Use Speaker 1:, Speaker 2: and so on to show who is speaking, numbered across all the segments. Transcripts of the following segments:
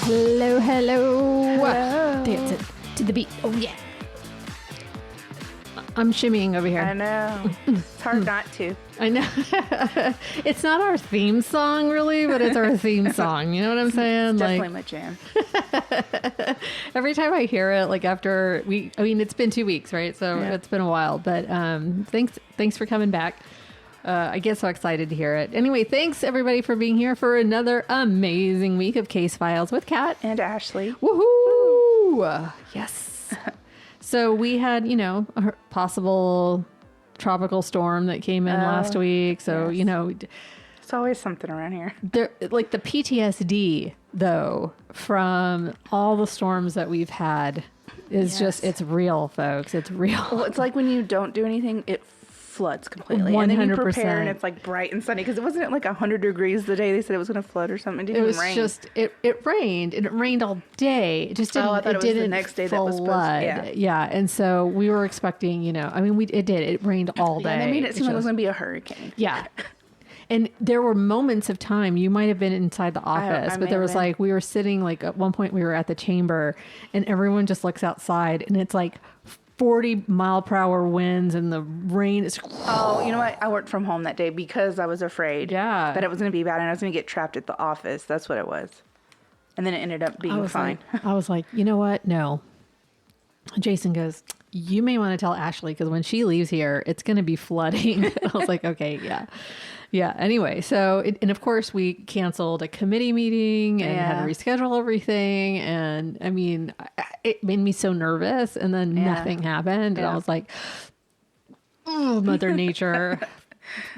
Speaker 1: Hello, hello.
Speaker 2: Hello.
Speaker 1: Dance it to the beat. Oh, yeah. I'm shimmying over here.
Speaker 2: I know. It's hard not to.
Speaker 1: I know. It's not our theme song, really, but it's our theme song. You know what I'm saying?
Speaker 2: It's definitely my jam.
Speaker 1: Every time I hear it, like after it's been 2 weeks, right? So
Speaker 2: Yeah.
Speaker 1: It's been a while, but thanks for coming back. I get so excited to hear it. Anyway, thanks everybody for being here for another amazing week of Case Files with Kat
Speaker 2: And Ashley.
Speaker 1: Woohoo! Yes. So we had, a possible tropical storm that came in last week. So,
Speaker 2: yes. It's always something around here.
Speaker 1: there, like the PTSD though, from all the storms that we've had is just, it's real, folks. It's real.
Speaker 2: Well, it's like when you don't do anything, it floods completely. 100%. And then you prepare and it's like bright and sunny because it wasn't like 100 degrees the day they said it was going to flood or something. It didn't even rain.
Speaker 1: Just, it rained and it rained all day. It just didn't,
Speaker 2: I thought it was the next day that was supposed to,
Speaker 1: yeah. And so we were expecting, it rained all day.
Speaker 2: And they made it seem like it was going to be a hurricane.
Speaker 1: Yeah. And there were moments of time, you might have been inside the office, but there was like, we were sitting like at one point we were at the chamber and everyone just looks outside and it's like 40-mile-per-hour winds and the rain is.
Speaker 2: Oh, you know what? I worked from home that day because I was afraid that it was going to be bad and I was going to get trapped at the office. That's what it was. And then it ended up being fine.
Speaker 1: I was like, you know what? No. Jason goes, you may want to tell Ashley because when she leaves here, it's going to be flooding. I was like, okay, yeah. Yeah. Anyway, so, and of course we canceled a committee meeting and had to reschedule everything. And I mean, it made me so nervous and then nothing happened. And I was like, oh, Mother Nature.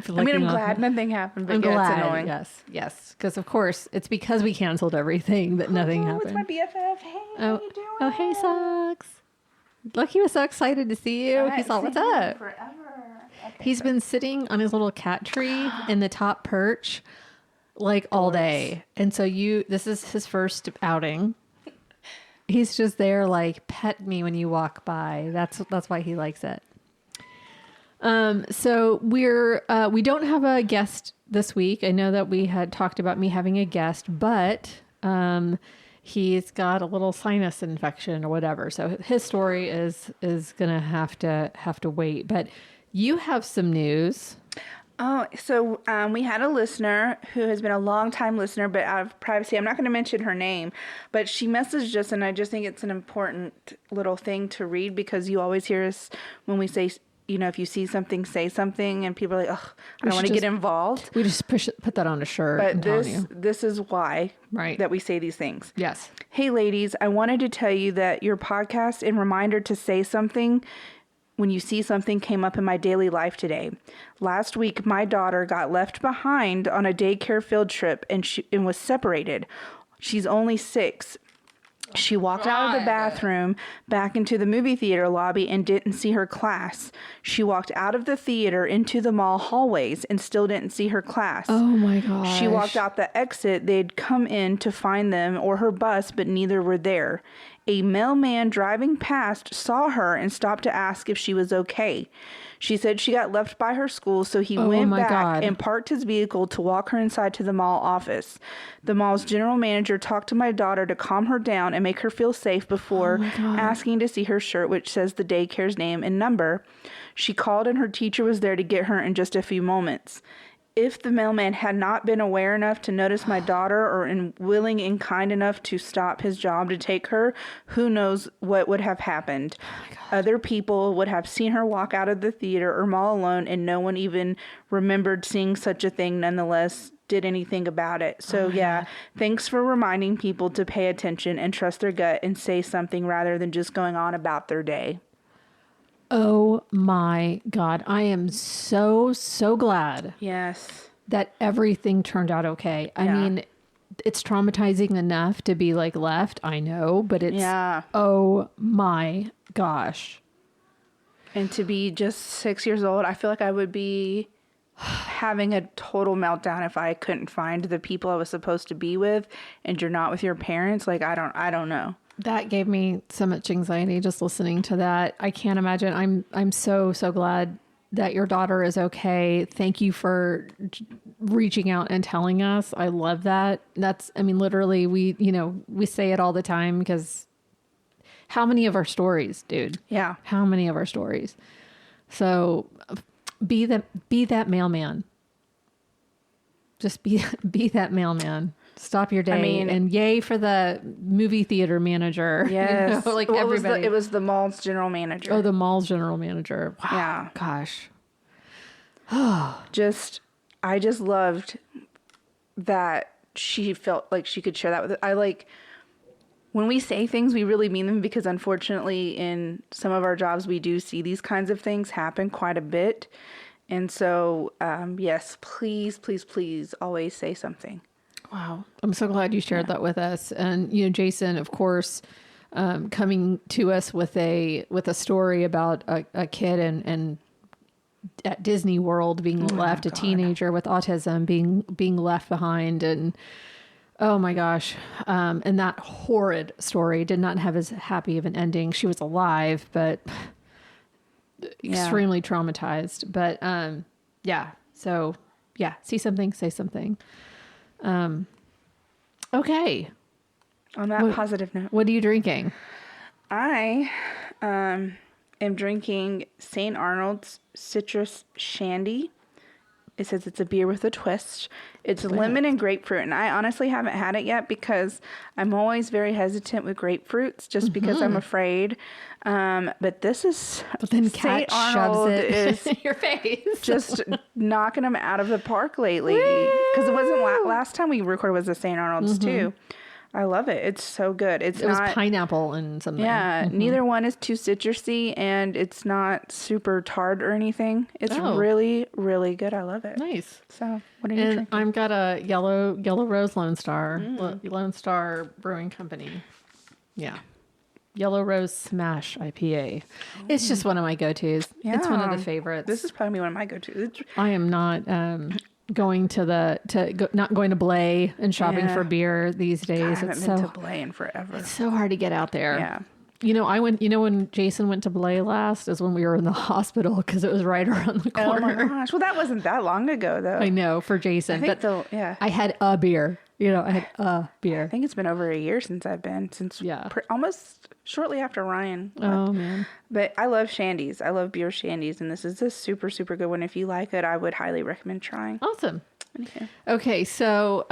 Speaker 2: I'm glad nothing happened, but it's annoying.
Speaker 1: Yes. Because of course it's because we canceled everything that nothing happened.
Speaker 2: It's my BFF. Hey, how you doing?
Speaker 1: Oh, hey, Socks. Look, he was so excited to see you. He's all, what's up?
Speaker 2: Forever. Okay,
Speaker 1: He's been sitting on his little cat tree in the top perch like all day. And so this is his first outing. He's just there like pet me when you walk by. That's why he likes it. So we don't have a guest this week. I know that we had talked about me having a guest, but he's got a little sinus infection or whatever. So his story is going to have to wait, but you have some news.
Speaker 2: Oh, so we had a listener who has been a long time listener, but out of privacy, I'm not going to mention her name, but she messaged us, and I just think it's an important little thing to read because you always hear us when we say, if you see something, say something, and people are like, "Ugh, I don't want to get involved."
Speaker 1: We just put that on a shirt.
Speaker 2: But this is why that we say these things.
Speaker 1: Yes.
Speaker 2: Hey, ladies, I wanted to tell you that your podcast and reminder to say something when you see something came up in my daily life today. Last week, my daughter got left behind on a daycare field trip and was separated. She's only 6. She walked out of the bathroom back into the movie theater lobby and didn't see her class. She walked out of the theater into the mall hallways and still didn't see her class.
Speaker 1: Oh my gosh.
Speaker 2: She walked out the exit they'd come in to find them or her bus, but neither were there. A mailman driving past saw her and stopped to ask if she was okay. She said she got left by her school, so he went back and parked his vehicle to walk her inside to the mall office. The mall's general manager talked to my daughter to calm her down and make her feel safe before asking to see her shirt, which says the daycare's name and number. She called and her teacher was there to get her in just a few moments. If the mailman had not been aware enough to notice my daughter or willing and kind enough to stop his job to take her, who knows what would have happened. Other people would have seen her walk out of the theater or mall alone, and no one even remembered seeing such a thing, nonetheless did anything about it. So thanks for reminding people to pay attention and trust their gut and say something rather than just going on about their day.
Speaker 1: Oh my God. I am so glad.
Speaker 2: Yes.
Speaker 1: That everything turned out okay. I mean, it's traumatizing enough to be like left. I know, but it's, oh my gosh.
Speaker 2: And to be just 6 years old, I feel like I would be having a total meltdown if I couldn't find the people I was supposed to be with and you're not with your parents. Like, I don't know.
Speaker 1: That gave me so much anxiety just listening to that. I can't imagine. I'm so glad that your daughter is okay. Thank you for reaching out and telling us. I love that. That's, I mean, literally we say it all the time because how many of our stories, dude?
Speaker 2: Yeah.
Speaker 1: How many of our stories? So be that mailman. Just be that mailman. Stop your day.
Speaker 2: I mean,
Speaker 1: and yay for the movie theater manager.
Speaker 2: Yes.
Speaker 1: Like
Speaker 2: What
Speaker 1: everybody.
Speaker 2: it was the mall's general manager.
Speaker 1: Oh, the mall's general manager. Wow.
Speaker 2: Yeah.
Speaker 1: Gosh.
Speaker 2: I just loved that she felt like she could share that with it. I like when we say things, we really mean them, because unfortunately in some of our jobs, we do see these kinds of things happen quite a bit. And so, yes, please, please, please always say something.
Speaker 1: Wow. I'm so glad you shared that with us. And, Jason, of course, coming to us with a story about a kid and at Disney World being left, a teenager with autism being left behind. And oh my gosh. And that horrid story did not have as happy of an ending. She was alive, but extremely traumatized. But yeah. So yeah, see something, say something. Okay.
Speaker 2: On that positive note.
Speaker 1: What are you drinking?
Speaker 2: I am drinking St. Arnold's Citrus Shandy. It says it's a beer with a twist. It's lemon and grapefruit, and I honestly haven't had it yet because I'm always very hesitant with grapefruits, just because I'm afraid. But this is.
Speaker 1: But then
Speaker 2: St.
Speaker 1: Kat
Speaker 2: Arnold
Speaker 1: shoves it
Speaker 2: is
Speaker 1: in your face.
Speaker 2: just knocking them out of the park lately. Because it wasn't last time we recorded was the St. Arnold's too. I love it. It's so good. It was
Speaker 1: pineapple and something.
Speaker 2: Yeah, neither one is too citrusy, and it's not super tart or anything. It's really, really good. I love it.
Speaker 1: Nice.
Speaker 2: So, what are you drinking?
Speaker 1: I've got a yellow Rose Lone Star, Lone Star Brewing Company. Yeah. Yellow Rose Smash IPA. It's just one of my go-tos.
Speaker 2: Yeah.
Speaker 1: It's one of the favorites.
Speaker 2: This is probably one of my go-tos.
Speaker 1: I am not going not going to Blay and shopping for beer these days.
Speaker 2: I haven't been to Blay in forever.
Speaker 1: It's so hard to get out there.
Speaker 2: Yeah.
Speaker 1: I went, when Jason went to Blay last is when we were in the hospital because it was right around the corner.
Speaker 2: Oh my gosh. Well, that wasn't that long ago though.
Speaker 1: I know, for Jason.
Speaker 2: I think
Speaker 1: I had a beer. I had a beer.
Speaker 2: I think it's been over a year since I've been, almost shortly after Ryan left.
Speaker 1: Oh man.
Speaker 2: But I love shandies. I love beer shandies, and this is a super, super good one. If you like it, I would highly recommend trying.
Speaker 1: Awesome. Okay, so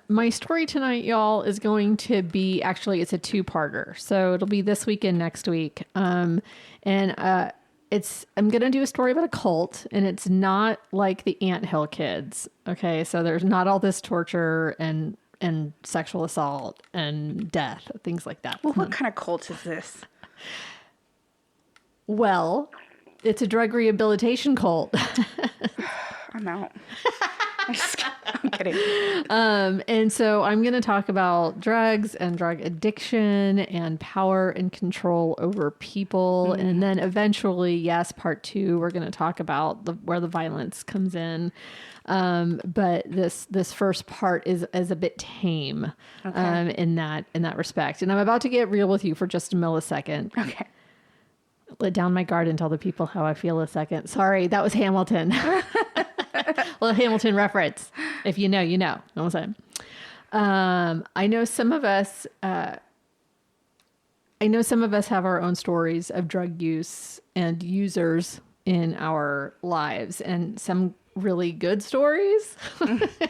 Speaker 1: my story tonight, y'all, is going to be, actually, it's a two-parter. So it'll be this week and next week. I'm going to do a story about a cult, and it's not like the Anthill kids. Okay, so there's not all this torture and sexual assault and death, things like that.
Speaker 2: Well, what kind of cult is this?
Speaker 1: Well, it's a drug rehabilitation cult.
Speaker 2: I'm out. I'm kidding.
Speaker 1: And so I'm going to talk about drugs and drug addiction and power and control over people. And then eventually, yes, part 2, we're going to talk about where the violence comes in. But this first part is a bit tame, in that respect. And I'm about to get real with you for just a millisecond. Okay. Let down my guard and tell the people how I feel a second. Sorry, that was Hamilton. Little Hamilton reference. If you know, you know. Know what I'm saying? I know some of us have our own stories of drug use and users in our lives, and some really good stories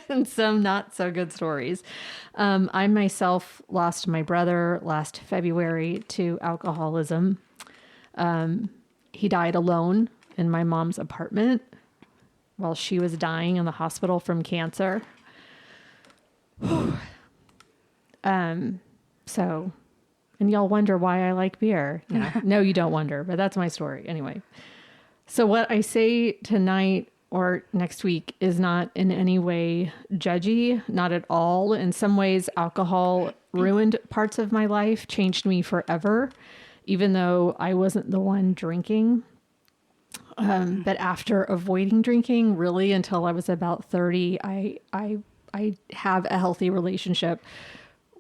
Speaker 1: and some not so good stories. I myself lost my brother last February to alcoholism. He died alone in my mom's apartment while she was dying in the hospital from cancer. So, and y'all wonder why I like beer. No, you don't wonder, but that's my story anyway. So what I say tonight or next week is not in any way judgy, not at all. In some ways, alcohol ruined parts of my life, changed me forever, even though I wasn't the one drinking. But after avoiding drinking really until I was about 30, I have a healthy relationship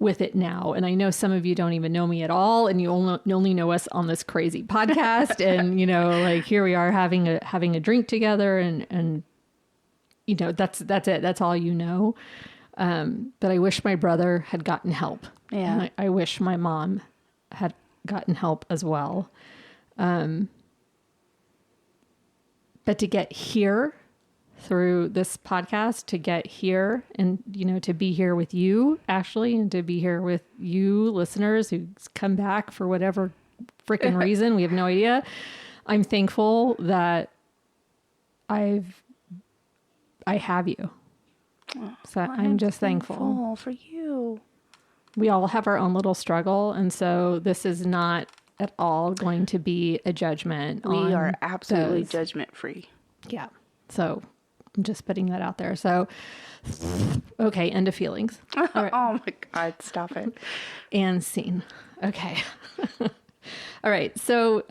Speaker 1: with it now. And I know some of you don't even know me at all, and you only know us on this crazy podcast. And, you know, like here we are having a drink together, and, you know, that's it. That's all you know. But I wish my brother had gotten help.
Speaker 2: Yeah.
Speaker 1: And I wish my mom had gotten help as well. But to get here through this podcast, to get here and, you know, to be here with you, Ashley, and to be here with you listeners who come back for whatever freaking reason, we have no idea. I'm thankful that I have you. So I'm just thankful
Speaker 2: for you.
Speaker 1: We all have our own little struggle. And so this is not at all going to be a judgment.
Speaker 2: We are absolutely judgment free.
Speaker 1: Yeah. So I'm just putting that out there. So, okay. End of feelings.
Speaker 2: Right. Oh my God. Stop it.
Speaker 1: And scene. Okay. All right. So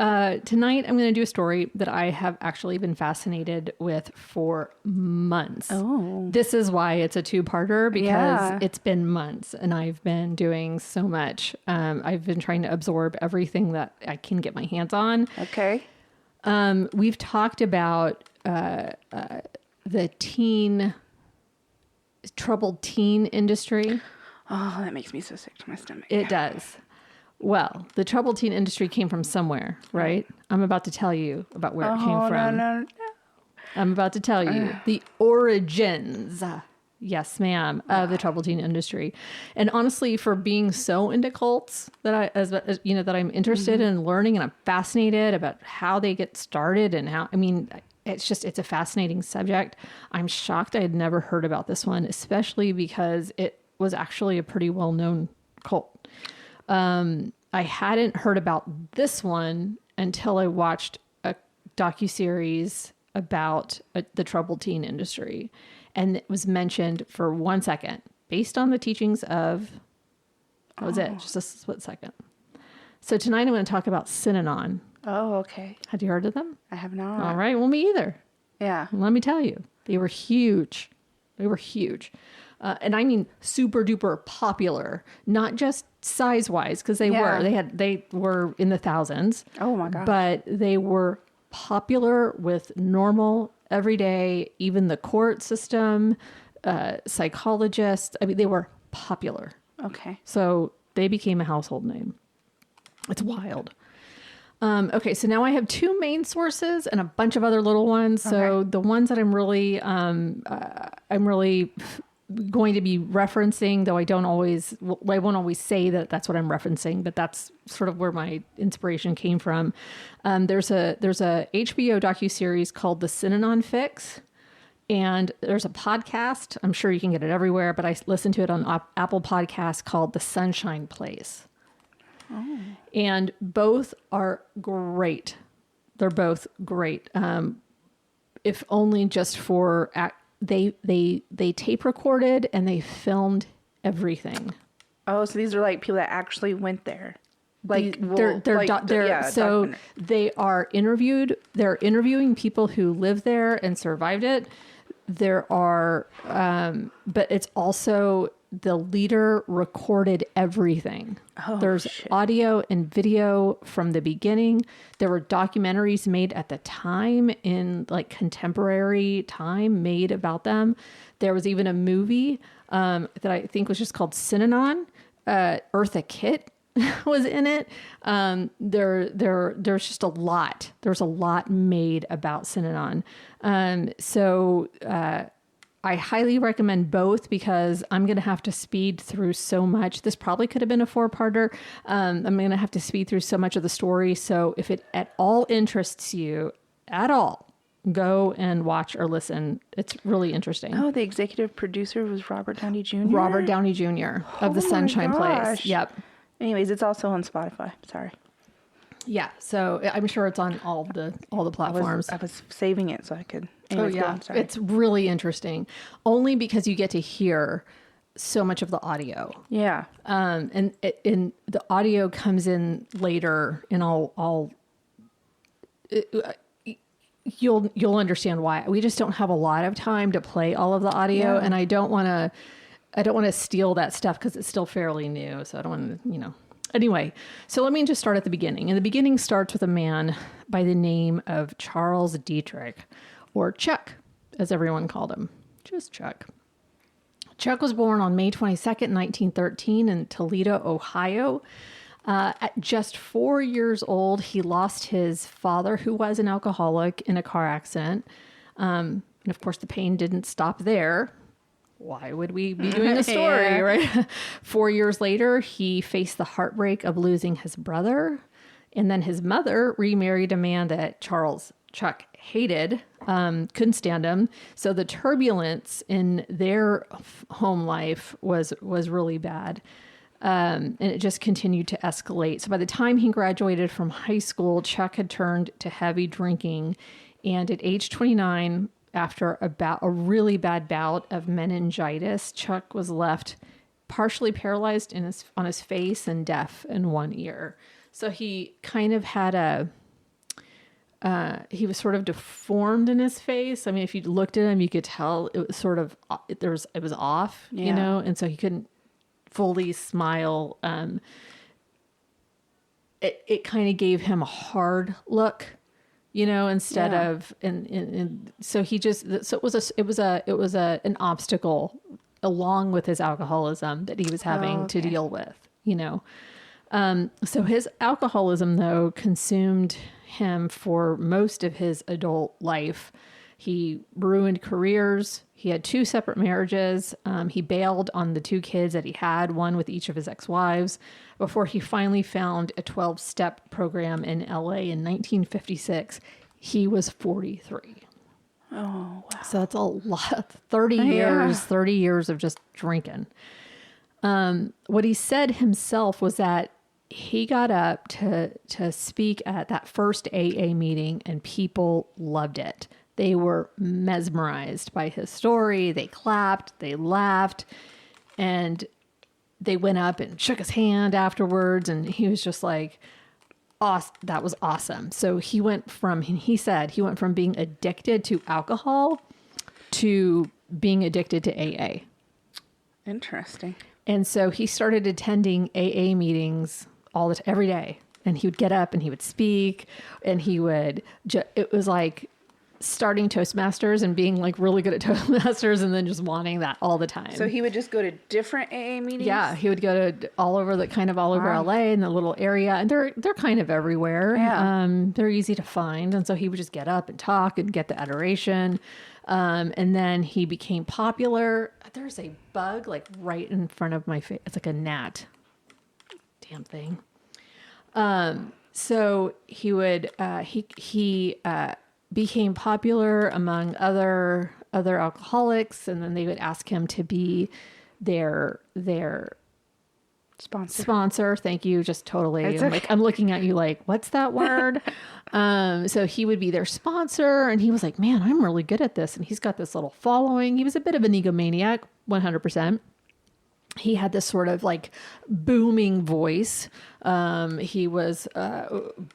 Speaker 1: tonight I'm going to do a story that I have actually been fascinated with for months.
Speaker 2: Oh.
Speaker 1: This is why it's a two-parter, because it's been months and I've been doing so much. I've been trying to absorb everything that I can get my hands on.
Speaker 2: Okay.
Speaker 1: We've talked about the troubled teen industry.
Speaker 2: Oh, that makes me so sick to my stomach.
Speaker 1: It does. Well, the troubled teen industry came from somewhere, right? I'm about to tell you about where it came from.
Speaker 2: No.
Speaker 1: I'm about to tell you the origins, yes, ma'am, of the troubled teen industry. And honestly, for being so into cults that as you know, that I'm interested in learning, and I'm fascinated about how they get started and how, I mean, it's a fascinating subject. I'm shocked I had never heard about this one, especially because it was actually a pretty well-known cult. I hadn't heard about this one until I watched a docuseries about the troubled teen industry. And it was mentioned for 1 second based on the teachings of, what was it? Just a split second. So tonight I'm going to talk about Synanon.
Speaker 2: Oh, okay.
Speaker 1: Had you heard of them?
Speaker 2: I have not.
Speaker 1: All right. Well, me either.
Speaker 2: Yeah.
Speaker 1: Let me tell you, they were huge. And I mean super duper popular, not just size wise, because they were in the thousands.
Speaker 2: Oh my gosh.
Speaker 1: But they were popular with normal, everyday, even the court system, psychologists. I mean, they were popular.
Speaker 2: Okay.
Speaker 1: So they became a household name. It's wild. Okay, so now I have two main sources and a bunch of other little ones. So the ones that I'm really going to be referencing, though I won't always say that that's what I'm referencing, but that's sort of where my inspiration came from. There's a HBO docuseries called The Synanon Fix, and there's a podcast. I'm sure you can get it everywhere, but I listened to it on Apple Podcasts called The Sunshine Place. Oh. And both are great. They're both great. If only just for they tape recorded and they filmed everything.
Speaker 2: Oh, so these are like people that actually went there. Like
Speaker 1: they are interviewed. They're interviewing people who live there and survived it. There are, but it's also the leader recorded everything.
Speaker 2: Oh,
Speaker 1: There's audio and video from the beginning. There were documentaries made at the time, in like contemporary time, made about them. There was even a movie that I think was just called Synanon. Eartha Kitt was in it. There's just a lot. There's a lot made about Synanon. So I highly recommend both, because I'm going to have to speed through so much. This probably could have been a 4-parter. I'm going to have to speed through so much of the story. So if it at all interests you at all, go and watch or listen. It's really interesting.
Speaker 2: Oh, the executive producer was Robert Downey Jr.?
Speaker 1: Robert Downey Jr. of The Sunshine Place. Yep.
Speaker 2: Anyways, it's also on Spotify. Sorry.
Speaker 1: Yeah, so I'm sure it's on all the platforms.
Speaker 2: I was saving it so I could.
Speaker 1: Anyways, it's really interesting, only because you get to hear so much of the audio.
Speaker 2: Yeah.
Speaker 1: And the audio comes in later, and you'll understand why. We just don't have a lot of time to play all of the audio, and I don't want to. I don't want to steal that stuff because it's still fairly new. So I don't want to, Anyway, so let me just start at the beginning. And the beginning starts with a man by the name of Charles Dietrich, or Chuck, as everyone called him. Just Chuck. Chuck was born on May 22nd, 1913 in Toledo, Ohio. At just 4 years old, he lost his father, who was an alcoholic, in a car accident. And of course, the pain didn't stop there. Why would we be doing a story, right? 4 years later, he faced the heartbreak of losing his brother. And then his mother remarried a man that Chuck hated, couldn't stand him. So the turbulence in their home life was really bad. And it just continued to escalate. So by the time he graduated from high school, Chuck had turned to heavy drinking. And at age 29, after a really bad bout of meningitis, Chuck was left partially paralyzed on his face and deaf in one ear. So he kind of had he was sort of deformed in his face. I mean, if you looked at him, you could tell it was sort of, it was off, and so he couldn't fully smile. It kind of gave him a hard look, instead of, and so he just, so it was an obstacle along with his alcoholism that he was having to deal with, so his alcoholism, though, consumed him for most of his adult life. He ruined careers. He had 2 separate marriages. He bailed on the 2 kids that he had, one with each of his ex-wives, before he finally found a 12-step program in LA in 1956. He was 43.
Speaker 2: Oh, wow.
Speaker 1: So that's a lot. 30 years of just drinking. What he said himself was that he got up to speak at that first AA meeting and people loved it. They were mesmerized by his story. They clapped, they laughed, and they went up and shook his hand afterwards. And he was just like, awesome. That was awesome. So he said he went from being addicted to alcohol to being addicted to AA.
Speaker 2: Interesting.
Speaker 1: And so he started attending AA meetings every day. And he would get up and he would speak, and he would, it was like starting Toastmasters and being like really good at Toastmasters and then just wanting that all the time.
Speaker 2: So he would just go to different AA meetings?
Speaker 1: Yeah, he would go to all over LA in the little area, and they're kind of everywhere.
Speaker 2: Yeah.
Speaker 1: They're easy to find. And so he would just get up and talk and get the adoration. And then he became popular. There's a bug like right in front of my face. It's like a gnat. Damn thing. So he would, he became popular among other alcoholics, and then they would ask him to be their sponsor. Thank you. Just totally. I'm looking at you like, what's that word? So he would be their sponsor, and he was like, man, I'm really good at this. And he's got this little following. He was a bit of an egomaniac, 100%. He had this sort of like booming voice. He was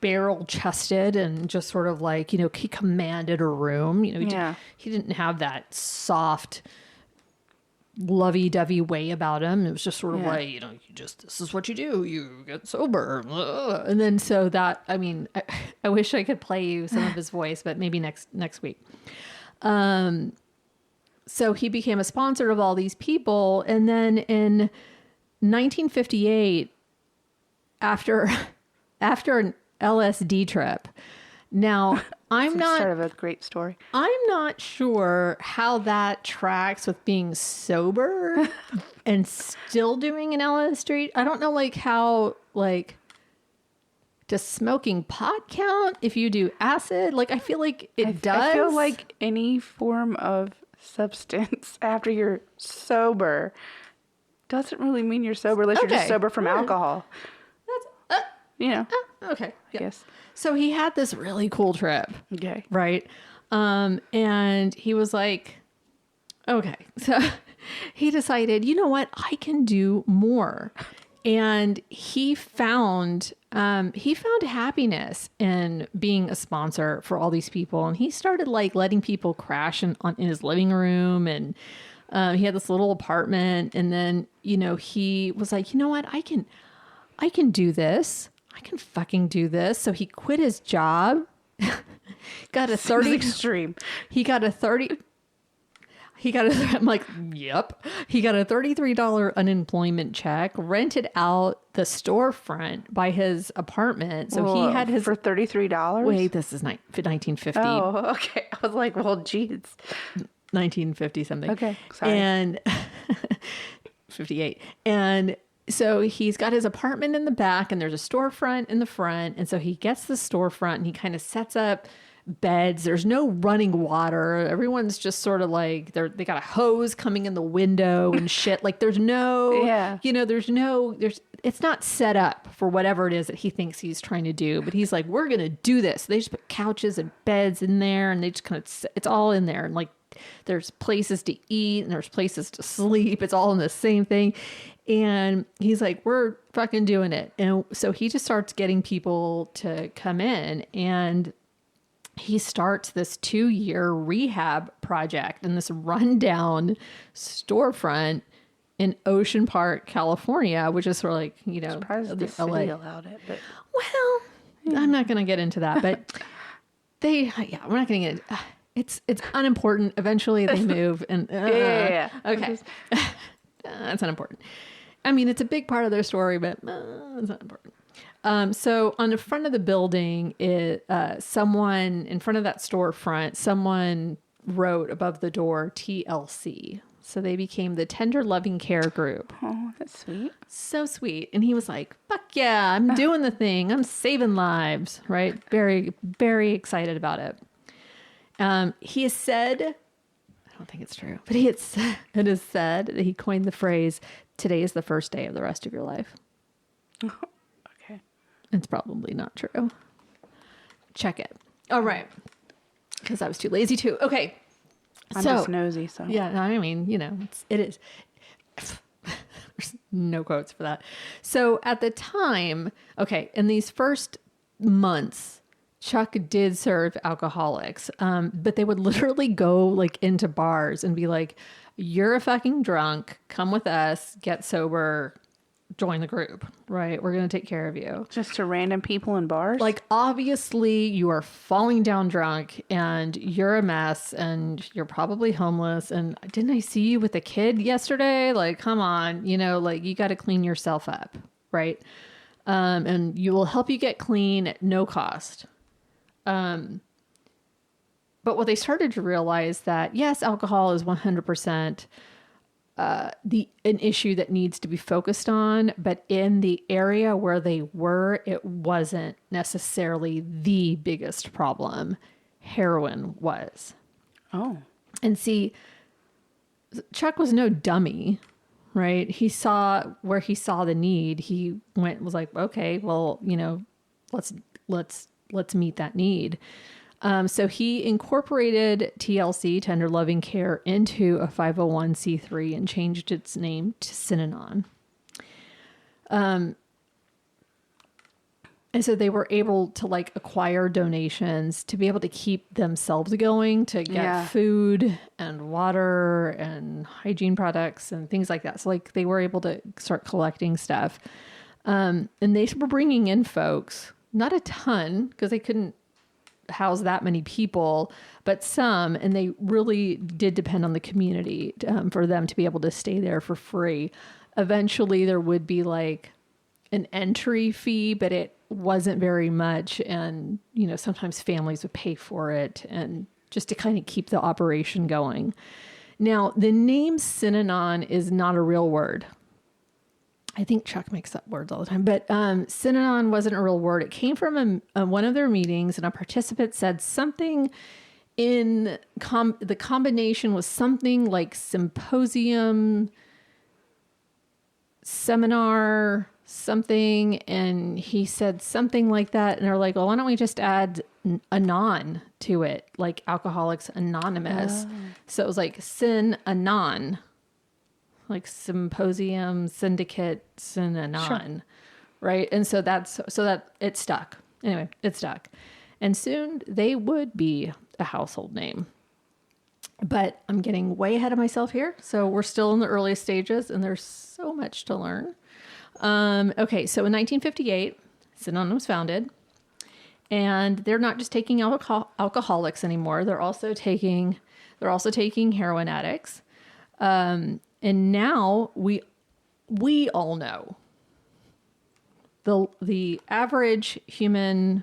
Speaker 1: barrel chested and just sort of like, he commanded a room. He didn't have that soft, lovey-dovey way about him. It was just sort of like, this is what you do. You get sober. And then so that, I wish I could play you some of his voice, but maybe next week. So he became a sponsor of all these people. And then in 1958, after an LSD trip, now I'm not
Speaker 2: sort of a great story.
Speaker 1: I'm not sure how that tracks with being sober and still doing an LSD. I don't know how does smoking pot count if you do acid? I feel like it does.
Speaker 2: I feel like any form of substance after you're sober doesn't really mean you're sober unless you're just sober from alcohol.
Speaker 1: That's okay.
Speaker 2: Yeah. Yes.
Speaker 1: So he had this really cool trip.
Speaker 2: Okay.
Speaker 1: Right. And he was like, okay. So he decided, you know what? I can do more. And he found happiness in being a sponsor for all these people. And he started letting people crash in his living room. And He had this little apartment, and then, he was like, you know what? I can do this. I can fucking do this. So he quit his job. Got a 30
Speaker 2: extreme.
Speaker 1: He got a 30 I'm like, yep. He got a $33 unemployment check, rented out the storefront by his apartment. So he had his
Speaker 2: for $33.
Speaker 1: Wait, this is 1950.
Speaker 2: Oh, okay. I was like, well, geez.
Speaker 1: 1950 something.
Speaker 2: Okay, sorry.
Speaker 1: And 58. And so he's got his apartment in the back, and there's a storefront in the front. And so he gets the storefront, and he kind of sets up beds. There's no running water. Everyone's just sort of like, they got a hose coming in the window and shit. Like there's no, it's not set up for whatever it is that he thinks he's trying to do. But he's like, we're going to do this. They just put couches and beds in there, and they just kind of, it's all in there. And like, there's places to eat and there's places to sleep. It's all in the same thing. And he's like, we're fucking doing it. And so he just starts getting people to come in, and he starts this 2-year rehab project in this rundown storefront in Ocean Park, California, which is sort of like,
Speaker 2: Surprised the city allowed it. But...
Speaker 1: Well, I'm not going to get into that, but we're not going to get it's unimportant. Eventually they move and okay. That's unimportant. I mean, it's a big part of their story, but it's not important. So on the front of the building, someone in front of that storefront, someone wrote above the door TLC. So they became the Tender Loving Care Group.
Speaker 2: Oh, that's sweet.
Speaker 1: So sweet. And he was like, fuck yeah, I'm doing the thing. I'm saving lives, right? Very, very excited about it. He has said, I don't think it's true, but it is said that he coined the phrase, today is the first day of the rest of your life.
Speaker 2: Okay. It's
Speaker 1: probably not true. Check it. All right. Because I was too lazy to. Okay.
Speaker 2: I'm just nosy, so.
Speaker 1: Yeah, I mean, it is. There's no quotes for that. So at the time, okay, in these first months, Chuck did serve alcoholics, but they would literally go like into bars and be like, you're a fucking drunk, come with us, get sober, join the group, right? We're going to take care of you.
Speaker 2: Just to random people in bars?
Speaker 1: Like, obviously you are falling down drunk and you're a mess and you're probably homeless. And didn't I see you with a kid yesterday? Like, come on, like you got to clean yourself up, right? And you will help you get clean at no cost. But what they started to realize that, yes, alcohol is 100% an issue that needs to be focused on, but in the area where they were, it wasn't necessarily the biggest problem. Heroin was.
Speaker 2: Oh.
Speaker 1: And see, Chuck was no dummy, right? He saw where he saw the need. He was like, okay, well, let's meet that need. So he incorporated TLC, Tender Loving Care, into a 501c3 and changed its name to Synanon. And so they were able to like acquire donations to be able to keep themselves going, to get food and water and hygiene products and things like that. So like they were able to start collecting stuff. And they were bringing in folks, not a ton because they couldn't house that many people, but some, and they really did depend on the community for them to be able to stay there for free. Eventually there would be like an entry fee, but it wasn't very much. And, sometimes families would pay for it and just to kind of keep the operation going. Now, the name Synanon is not a real word. I think Chuck makes up words all the time, but Synanon wasn't a real word. It came from one of their meetings, and a participant said something in the combination was something like symposium, seminar, something, and he said something like that, and they're like, well, why don't we just add anon to it, like Alcoholics Anonymous? Oh. So it was like Synanon. Like symposium, syndicate, Synanon, right? And so that it stuck. Anyway, it stuck. And soon they would be a household name. But I'm getting way ahead of myself here. So we're still in the earliest stages and there's so much to learn. Okay, so in 1958, Synanon was founded. And they're not just taking alcoholics anymore. They're also taking heroin addicts. And now we all know the average human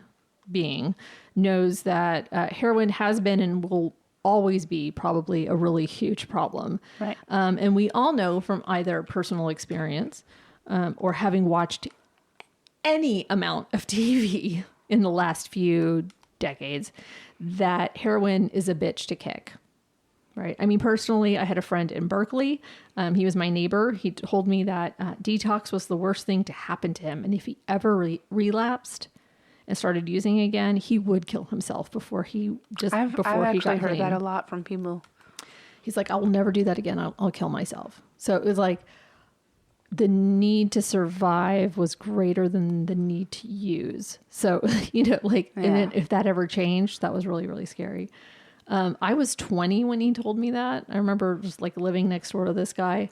Speaker 1: being knows that heroin has been and will always be probably a really huge problem.
Speaker 2: Right.
Speaker 1: And we all know from either personal experience or having watched any amount of TV in the last few decades that heroin is a bitch to kick. Right. I mean, personally, I had a friend in Berkeley. He was my neighbor. He told me that detox was the worst thing to happen to him. And if he ever relapsed and started using again, he would kill himself before he
Speaker 2: I've actually heard that a lot from people.
Speaker 1: He's like, I will never do that again. I'll kill myself. So it was like the need to survive was greater than the need to use. So, like, and then if that ever changed, that was really, really scary. I was 20 when he told me that. I remember just like living next door to this guy.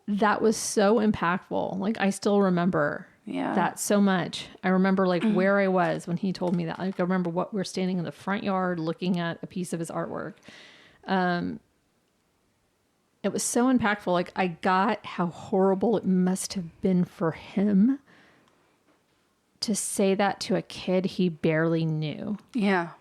Speaker 1: That was so impactful. Like, I still remember that so much. I remember like where I was when he told me that. Like, I remember we're standing in the front yard looking at a piece of his artwork. It was so impactful. Like, I got how horrible it must have been for him to say that to a kid he barely knew.
Speaker 2: Yeah.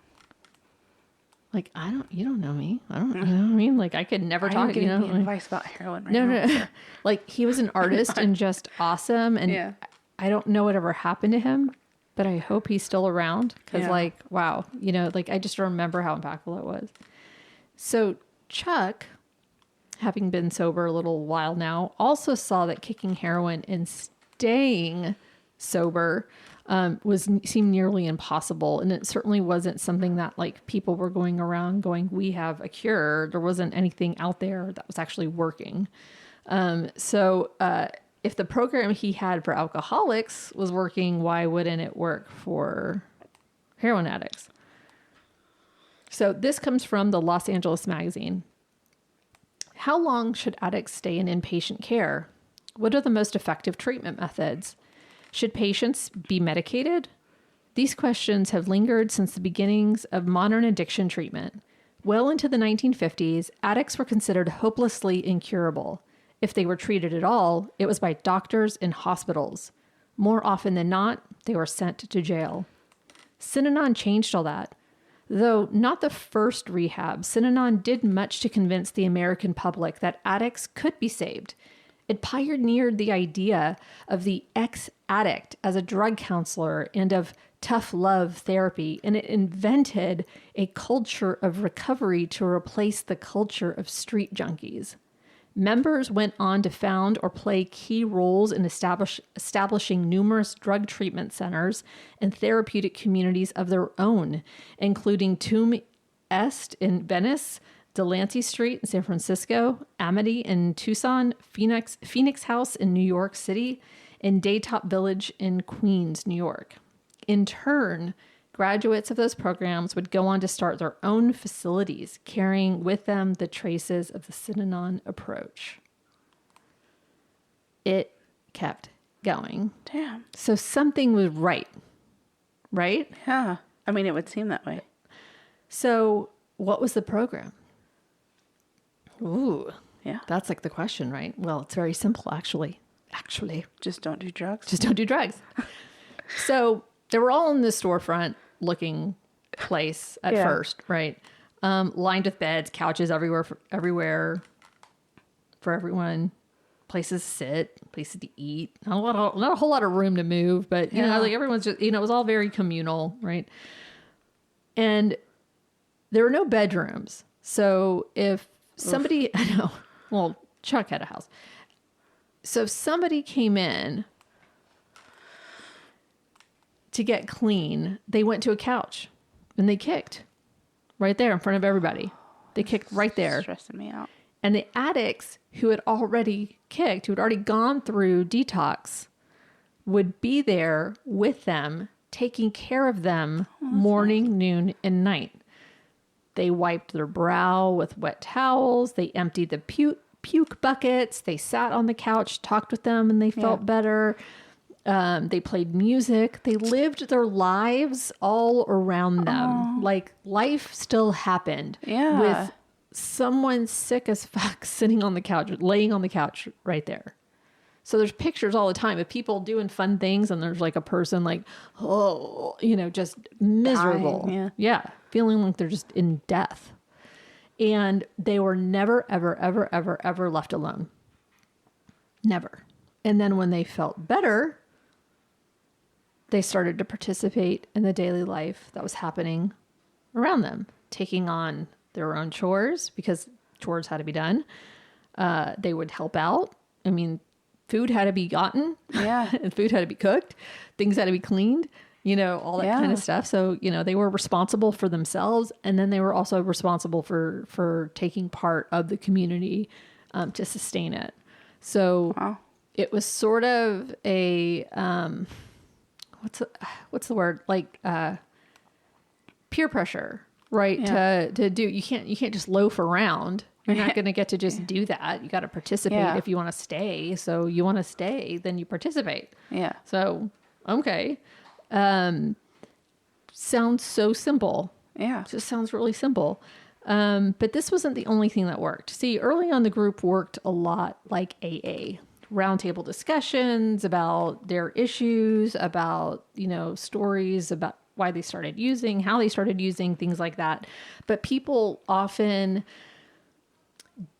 Speaker 1: Like, you don't know me. I don't, you know what I mean? Like, I could never talk,
Speaker 2: you know. Advice about heroin right
Speaker 1: now.
Speaker 2: No.
Speaker 1: Like, he was an artist and just awesome. And I don't know whatever happened to him, but I hope he's still around. Cause like, wow, like I just remember how impactful it was. So Chuck, having been sober a little while now, also saw that kicking heroin and staying sober seemed nearly impossible. And it certainly wasn't something that like people were going around going, we have a cure. There wasn't anything out there that was actually working. So if the program he had for alcoholics was working, why wouldn't it work for heroin addicts? So this comes from the Los Angeles Magazine. How long should addicts stay in inpatient care? What are the most effective treatment methods? Should patients be medicated? These questions have lingered since the beginnings of modern addiction treatment. Well into the 1950s, addicts were considered hopelessly incurable. If they were treated at all, it was by doctors in hospitals. More often than not, they were sent to jail. Synanon changed all that. Though not the first rehab, Synanon did much to convince the American public that addicts could be saved. It pioneered the idea of the ex-addict as a drug counselor and of tough love therapy, and it invented a culture of recovery to replace the culture of street junkies. Members went on to found or play key roles in establishing numerous drug treatment centers and therapeutic communities of their own, including Tum Est in Venice, Delancey Street in San Francisco, Amity in Tucson, Phoenix House in New York City, and Daytop Village in Queens, New York. In turn, graduates of those programs would go on to start their own facilities, carrying with them the traces of the Synanon approach. It kept going.
Speaker 2: Damn.
Speaker 1: So something was right?
Speaker 2: Yeah. I mean, it would seem that way.
Speaker 1: So what was the program? Ooh.
Speaker 2: Yeah.
Speaker 1: That's like the question, right? Well, it's very simple, actually.
Speaker 2: Just don't do drugs.
Speaker 1: Just don't do drugs. So they were all in this storefront looking place at first, right? Lined with beds, couches everywhere for everyone, places to sit, places to eat. Not a whole lot of room to move, but you know, like everyone's just, it was all very communal, right? And there were no bedrooms. So if somebody, Chuck had a house. So if somebody came in to get clean, they went to a couch and they kicked right there in front of everybody. They kicked right there.
Speaker 2: Stressing me out.
Speaker 1: And the addicts who had already kicked, who had already gone through detox, would be there with them, taking care of them morning, noon, and night. They wiped their brow with wet towels. They emptied the puke buckets. They sat on the couch, talked with them, and they felt better. They played music. They lived their lives all around them. Like life still happened with someone sick as fuck sitting on the couch, laying on the couch right there. So there's pictures all the time of people doing fun things, and there's like a person like, oh, you know, just miserable.
Speaker 2: Dying,
Speaker 1: Feeling like they're just in death. And they were never, ever, ever, ever, ever left alone. Never. And then when they felt better, they started to participate in the daily life that was happening around them, taking on their own chores because chores had to be done. They would help out. I mean, food had to be gotten. And food had to be cooked. Things had to be cleaned, you know, all that kind of stuff. So, you know, they were responsible for themselves. And then they were also responsible for taking part of the community to sustain it. So it was sort of a, what's the word? Like peer pressure, right? To do, you can't just loaf around. You're not going to get to just do that. You got to participate if you want to stay. So you want to stay, then you participate. So, okay. Sounds so simple. Just sounds really simple. But this wasn't the only thing that worked. See, early on the group worked a lot like AA. Roundtable discussions about their issues, about, you know, stories about why they started using, how they started using, things like that. But people often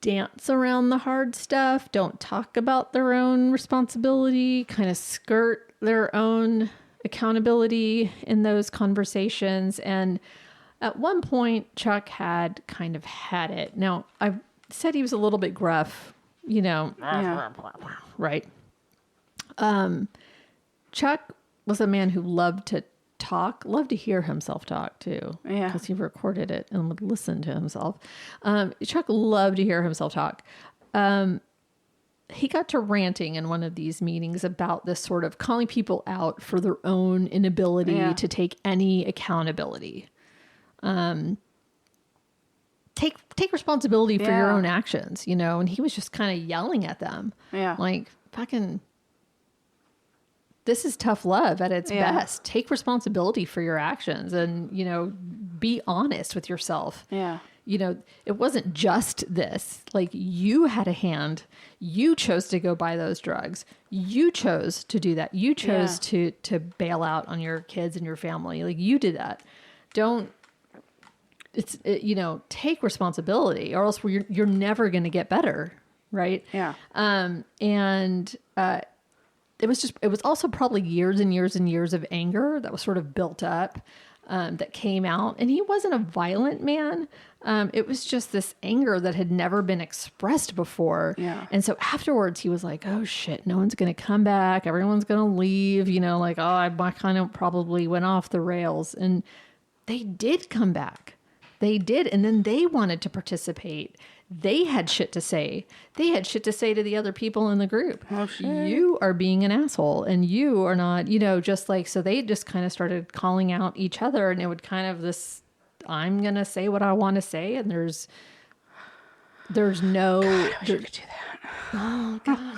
Speaker 1: dance around the hard stuff, don't talk about their own responsibility, kind of skirt their own accountability in those conversations. And at one point, Chuck had kind of had it. Now, I said he was a little bit gruff, you know, right? Chuck was a man who loved to talk, loved to hear himself talk too, because he recorded it and would listen to himself. Chuck loved to hear himself talk. He got to ranting in one of these meetings about this sort of calling people out for their own inability to take any accountability. Take responsibility for your own actions, you know? And he was just kind of yelling at them. Like, fucking, this is tough love at its best. Take responsibility for your actions and, you know, be honest with yourself. You know, it wasn't just this. Like, you had a hand. You chose to go buy those drugs. You chose to do that. You chose to bail out on your kids and your family. Like, you did that. You know, take responsibility, or else you're never going to get better. Right. It was also probably years and years and years of anger that was sort of built up, that came out. And he wasn't a violent man. It was just this anger that had never been expressed before. And so afterwards he was like, oh shit, no one's going to come back. Everyone's going to leave, you know, like, oh, I kind of probably went off the rails. And they did come back. They did. And then they wanted to participate. They had shit to say. They had shit to say to the other people in the group.
Speaker 2: Oh, shit.
Speaker 1: You are being an asshole and you are not, you know, just like, so they just kind of started calling out each other, and it would kind of this, I'm going to say what I want to say. And there's no,
Speaker 2: God, I wish I could do that.
Speaker 1: Oh God.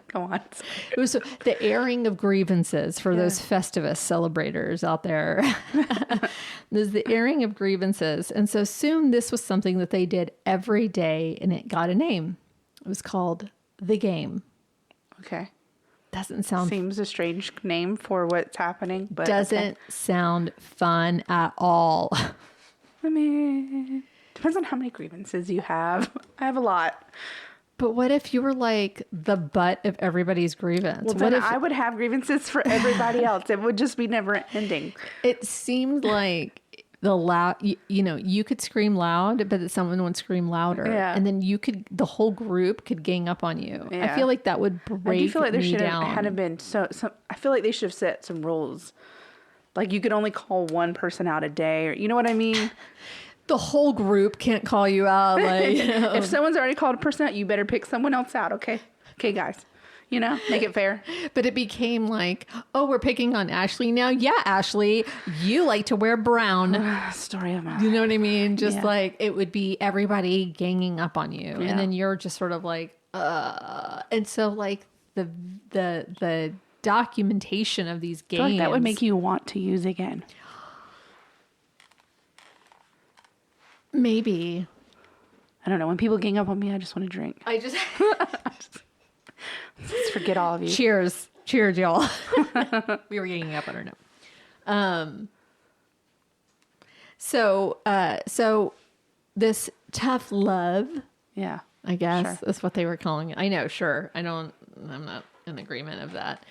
Speaker 2: Go on.
Speaker 1: It was the airing of grievances for those Festivus celebrators out there. There's the airing of grievances. And so soon this was something that they did every day, and it got a name. It was called The Game.
Speaker 2: Okay.
Speaker 1: Doesn't sound...
Speaker 2: Seems a strange name for what's happening, but...
Speaker 1: Doesn't sound fun at all.
Speaker 2: I mean, depends on how many grievances you have. I have a lot.
Speaker 1: But what if you were like the butt of everybody's grievance?
Speaker 2: Well, then I would have grievances for everybody else. It would just be never ending.
Speaker 1: It seemed like the loud, you know, you could scream loud, but that someone would scream louder. And then the whole group could gang up on you. I feel like that would break me down. I do feel like there should have been I feel like they should have set some rules. Like you could only call one person out a day, or you know what I mean? The whole group can't call you out. Like,
Speaker 2: if someone's already called a person out, you better pick someone else out. Okay. Okay, guys. You know, make it fair.
Speaker 1: But it became like, oh, we're picking on Ashley now. Yeah, Ashley, you like to wear brown.
Speaker 2: Story of my
Speaker 1: You know what I mean? Just
Speaker 2: Yeah.
Speaker 1: like it would be everybody ganging up on you.
Speaker 2: Yeah.
Speaker 1: And then you're just sort of like, And so like the documentation of these
Speaker 2: I
Speaker 1: games.
Speaker 2: feel like that would make you want to use again.
Speaker 1: Maybe.
Speaker 2: I don't know. When people gang up on me, I just want to drink.
Speaker 1: I just
Speaker 2: Let's forget all of you.
Speaker 1: cheers. Cheers, y'all. We were ganging up on her now. So this tough love,
Speaker 2: Yeah.
Speaker 1: I guess
Speaker 2: Sure.
Speaker 1: that's what they were calling it. I know, sure. I'm not in agreement of that.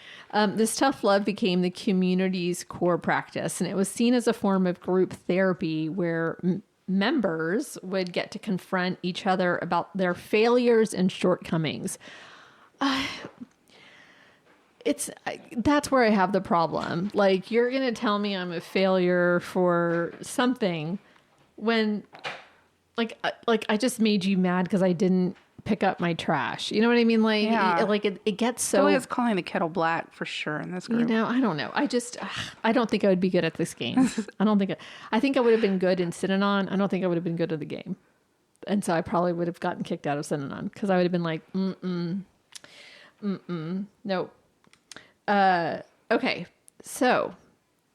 Speaker 1: This tough love became the community's core practice, and it was seen as a form of group therapy where members would get to confront each other about their failures and shortcomings. That's where I have the problem. Like, you're going to tell me I'm a failure for something when like I just made you mad because I didn't pick up my trash. You know what I mean? Like,
Speaker 2: Yeah.
Speaker 1: it gets
Speaker 2: So
Speaker 1: so,
Speaker 2: it's calling the kettle black for sure in this
Speaker 1: you
Speaker 2: group.
Speaker 1: know, I don't know. I don't think I would be good at this game. I think I would have been good in Synanon. I don't think I would have been good at the game. And so I probably would have gotten kicked out of Synanon because I would have been like, nope. Okay. So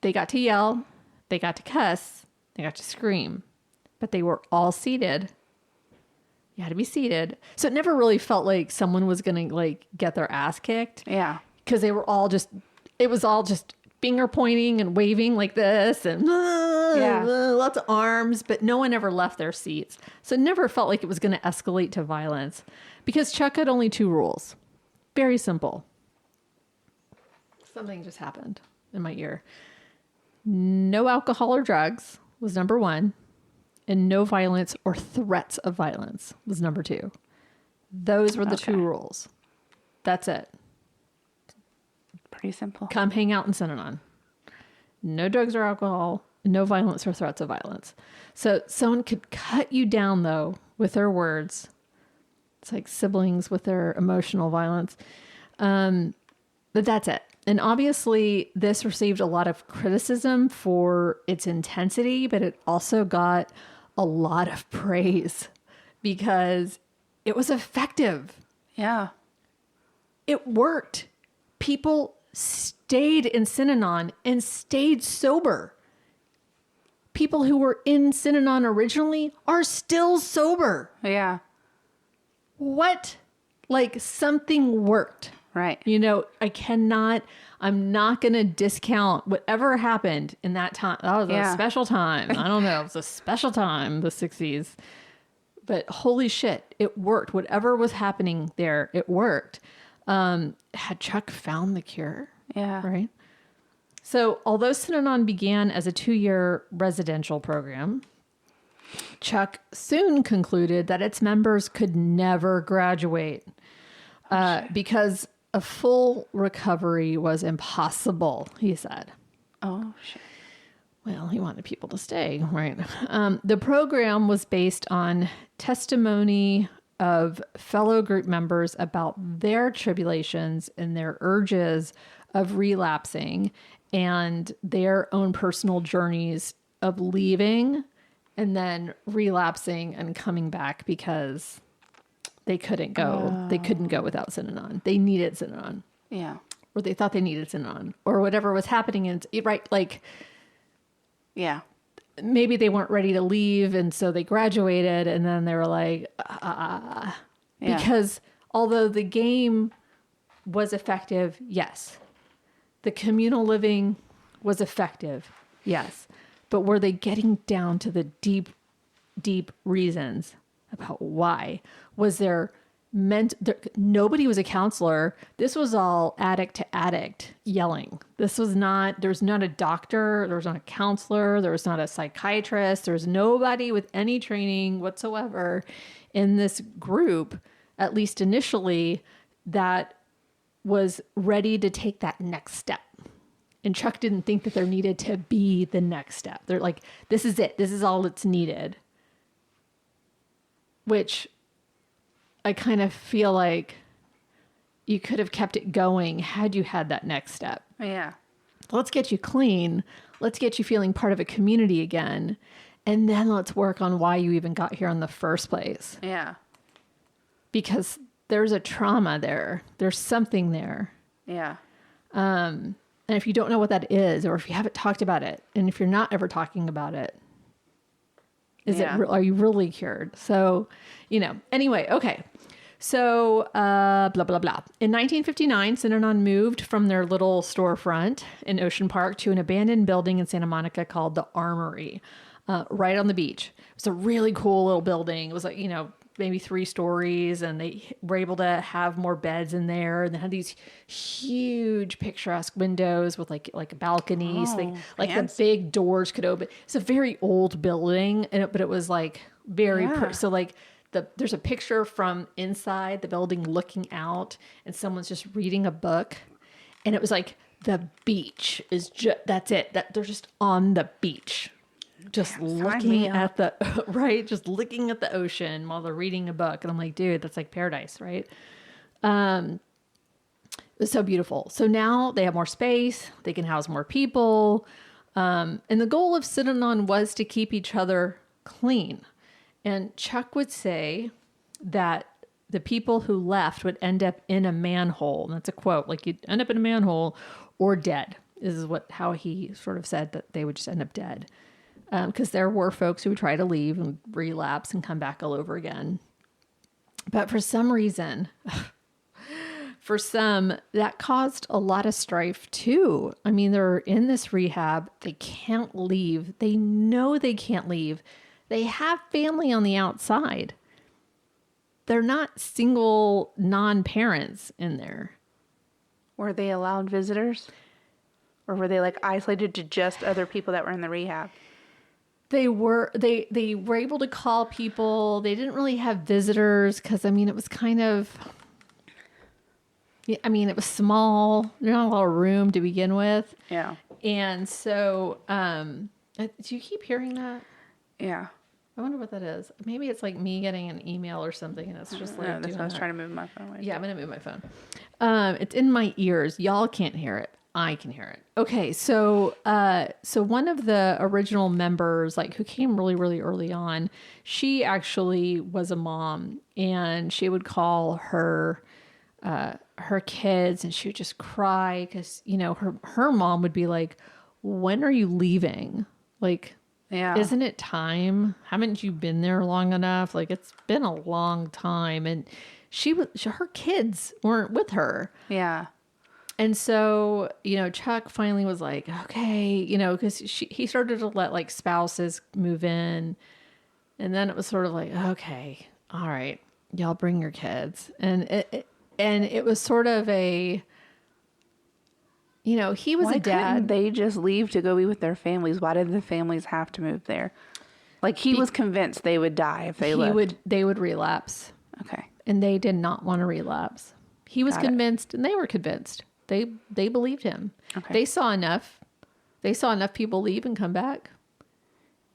Speaker 1: they got to yell, they got to cuss, they got to scream, but they were all seated. You had to be seated. So it never really felt like someone was going to like get their ass kicked.
Speaker 2: Yeah.
Speaker 1: Because they were all just, it was all just finger pointing and waving like this and lots of arms, but no one ever left their seats. So it never felt like it was going to escalate to violence because Chuck had only 2 rules. Very simple. Something just happened in my ear. No alcohol or drugs was number 1. And no violence or threats of violence was number 2. Those were the 2 rules. That's it.
Speaker 2: Pretty simple.
Speaker 1: Come hang out in Synanon. No drugs or alcohol, no violence or threats of violence. So someone could cut you down, though, with their words. It's like siblings with their emotional violence. But that's it. And obviously, this received a lot of criticism for its intensity, but it also got a lot of praise because it was effective.
Speaker 2: Yeah.
Speaker 1: It worked. People stayed in Synanon and stayed sober. People who were in Synanon originally are still sober.
Speaker 2: Yeah.
Speaker 1: What? Like, something worked.
Speaker 2: Right.
Speaker 1: You know, I'm not going to discount whatever happened in that time. That was a special time. I don't know. It was a special time, the 60s. But holy shit, it worked. Whatever was happening there, it worked. Had Chuck found the cure?
Speaker 2: Yeah.
Speaker 1: Right. So although Synanon began as a 2-year residential program, Chuck soon concluded that its members could never graduate because a full recovery was impossible, he said.
Speaker 2: Oh, shit.
Speaker 1: Well, he wanted people to stay, right? The program was based on testimony of fellow group members about their tribulations and their urges of relapsing and their own personal journeys of leaving and then relapsing and coming back because they couldn't go. They couldn't go without Synanon. They needed Synanon.
Speaker 2: Yeah.
Speaker 1: Or they thought they needed Synanon. Or whatever was happening. And right, like,
Speaker 2: Yeah.
Speaker 1: maybe they weren't ready to leave. And so they graduated. And then they were like,
Speaker 2: Yeah.
Speaker 1: Because although the game was effective, yes. The communal living was effective, yes. But were they getting down to the deep, deep reasons about why? Was there nobody was a counselor. This was all addict to addict yelling. There's not a doctor, there was not a counselor, there was not a psychiatrist, there's nobody with any training whatsoever in this group, at least initially, that was ready to take that next step. And Chuck didn't think that there needed to be the next step. They're like, this is it. This is all that's needed. Which I kind of feel like you could have kept it going had you had that next step.
Speaker 2: Yeah.
Speaker 1: Let's get you clean. Let's get you feeling part of a community again. And then let's work on why you even got here in the first place.
Speaker 2: Yeah.
Speaker 1: Because there's a trauma there. There's something there.
Speaker 2: Yeah.
Speaker 1: And if you don't know what that is, or if you haven't talked about it, and if you're not ever talking about it, are you really cured? So, anyway, okay. So, blah, blah, blah. In 1959, Synanon moved from their little storefront in Ocean Park to an abandoned building in Santa Monica called the Armory, right on the beach. It was a really cool little building. It was like, maybe 3 stories, and they were able to have more beds in there. And they had these huge picturesque windows with like balconies, the big doors could open. It's a very old building, but it was like very, so like there's a picture from inside the building looking out, and someone's just reading a book, and it was like the beach is that's it. That they're just on the beach. Just looking at just looking at the ocean while they're reading a book. And I'm like, dude, that's like paradise, right? It's so beautiful. So now they have more space. They can house more people. And the goal of Synanon was to keep each other clean. And Chuck would say that the people who left would end up in a manhole. And that's a quote, like you'd end up in a manhole or dead. This is how he sort of said that they would just end up dead. Because there were folks who would try to leave and relapse and come back all over again. But for some reason, that caused a lot of strife too. I mean, they're in this rehab. They can't leave. They know they can't leave. They have family on the outside. They're not single non-parents in there.
Speaker 2: Were they allowed visitors? Or were they like isolated to just other people that were in the rehab?
Speaker 1: They were able to call people. They didn't really have visitors because, it was kind of, it was small. There's not a lot of room to begin with.
Speaker 2: Yeah.
Speaker 1: And so, do you keep hearing that?
Speaker 2: Yeah.
Speaker 1: I wonder what that is. Maybe it's like me getting an email or something, and it's just like.
Speaker 2: No, that's why I was trying to move my phone away.
Speaker 1: Yeah, I'm going to move my phone. It's in my ears. Y'all can't hear it. I can hear it. Okay, so one of the original members, like who came really, really early on, she actually was a mom, and she would call her kids, and she would just cry because her mom would be like, "When are you leaving? Like, isn't it time? Haven't you been there long enough? Like, it's been a long time." And her kids weren't with her.
Speaker 2: Yeah.
Speaker 1: And so, Chuck finally was like, okay, because he started to let like spouses move in. And then it was sort of like, okay, all right, y'all bring your kids. And it was sort of a, he was a dad.
Speaker 2: Couldn't they just leave to go be with their families? Why did the families have to move there? Like he was convinced they would die if they left.
Speaker 1: They would relapse.
Speaker 2: Okay.
Speaker 1: And they did not want to relapse. He was convinced and they were convinced. They believed him.
Speaker 2: Okay.
Speaker 1: They saw enough people leave and come back.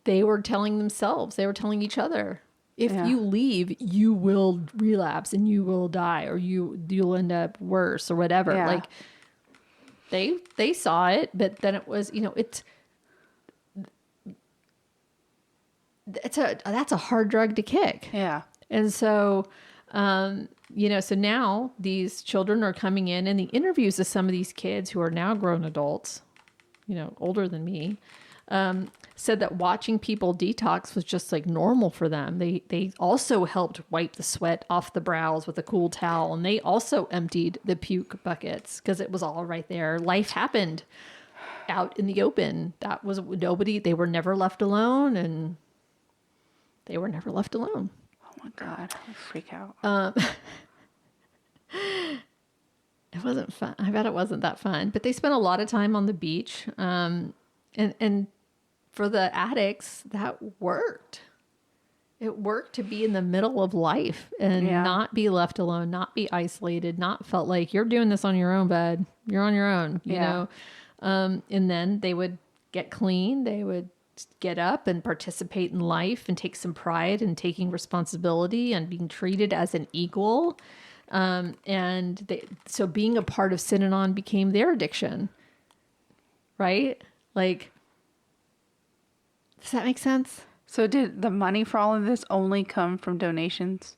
Speaker 1: They were telling themselves, they were telling each other, if you leave, you will relapse and you will die, or you'll end up worse or whatever.
Speaker 2: Yeah.
Speaker 1: Like they saw it, but then it was, that's a hard drug to kick.
Speaker 2: Yeah.
Speaker 1: And so, so now these children are coming in, and the interviews of some of these kids who are now grown adults, older than me, said that watching people detox was just like normal for them. They also helped wipe the sweat off the brows with a cool towel, and they also emptied the puke buckets because it was all right there. Life happened out in the open. That was nobody. They were never left alone, and they were never left alone.
Speaker 2: Oh my God, I freak out.
Speaker 1: It wasn't fun. I bet it wasn't that fun. But they spent a lot of time on the beach. And for the addicts, that worked. It worked to be in the middle of life and not be left alone, not be isolated, not felt like you're doing this on your own, bud. You're on your own, you know. And then they would get clean. They would get up and participate in life and take some pride in taking responsibility and being treated as an equal. So being a part of Synanon became their addiction, right? Like, does that make sense?
Speaker 2: So did the money for all of this only come from donations?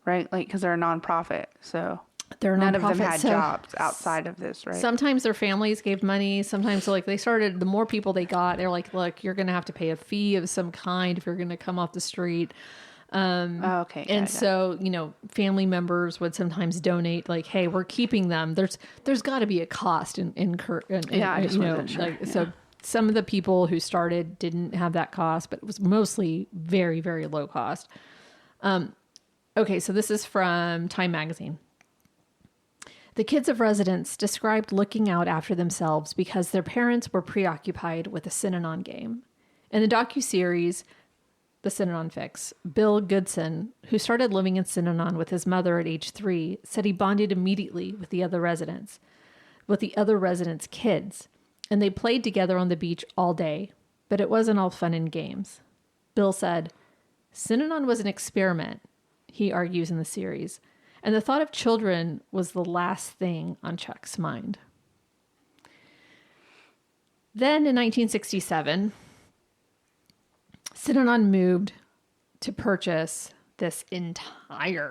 Speaker 2: Right? Like, because they're a nonprofit. So
Speaker 1: They're a
Speaker 2: none of them
Speaker 1: nonprofit,
Speaker 2: had
Speaker 1: so
Speaker 2: jobs outside of this, right?
Speaker 1: sometimes their families gave money. Sometimes, like, they started, the more people they got, they're like, look, you're going to have to pay a fee of some kind if you're going to come off the street.
Speaker 2: Okay.
Speaker 1: And so, family members would sometimes donate, like, hey, we're keeping them. There's got to be a cost I
Speaker 2: just wasn't sure.
Speaker 1: like, so some of the people who started didn't have that cost, but it was mostly very, very low cost. Okay, so this is from Time Magazine. The kids of residents described looking out after themselves because their parents were preoccupied with a Synanon game. In the docuseries, The Synanon Fix, Bill Goodson, who started living in Synanon with his mother at age 3, said he bonded immediately with the other residents' kids, and they played together on the beach all day, but it wasn't all fun and games. Bill said, Synanon was an experiment, he argues in the series, and the thought of children was the last thing on Chuck's mind. Then in 1967, Synanon moved to purchase this enormous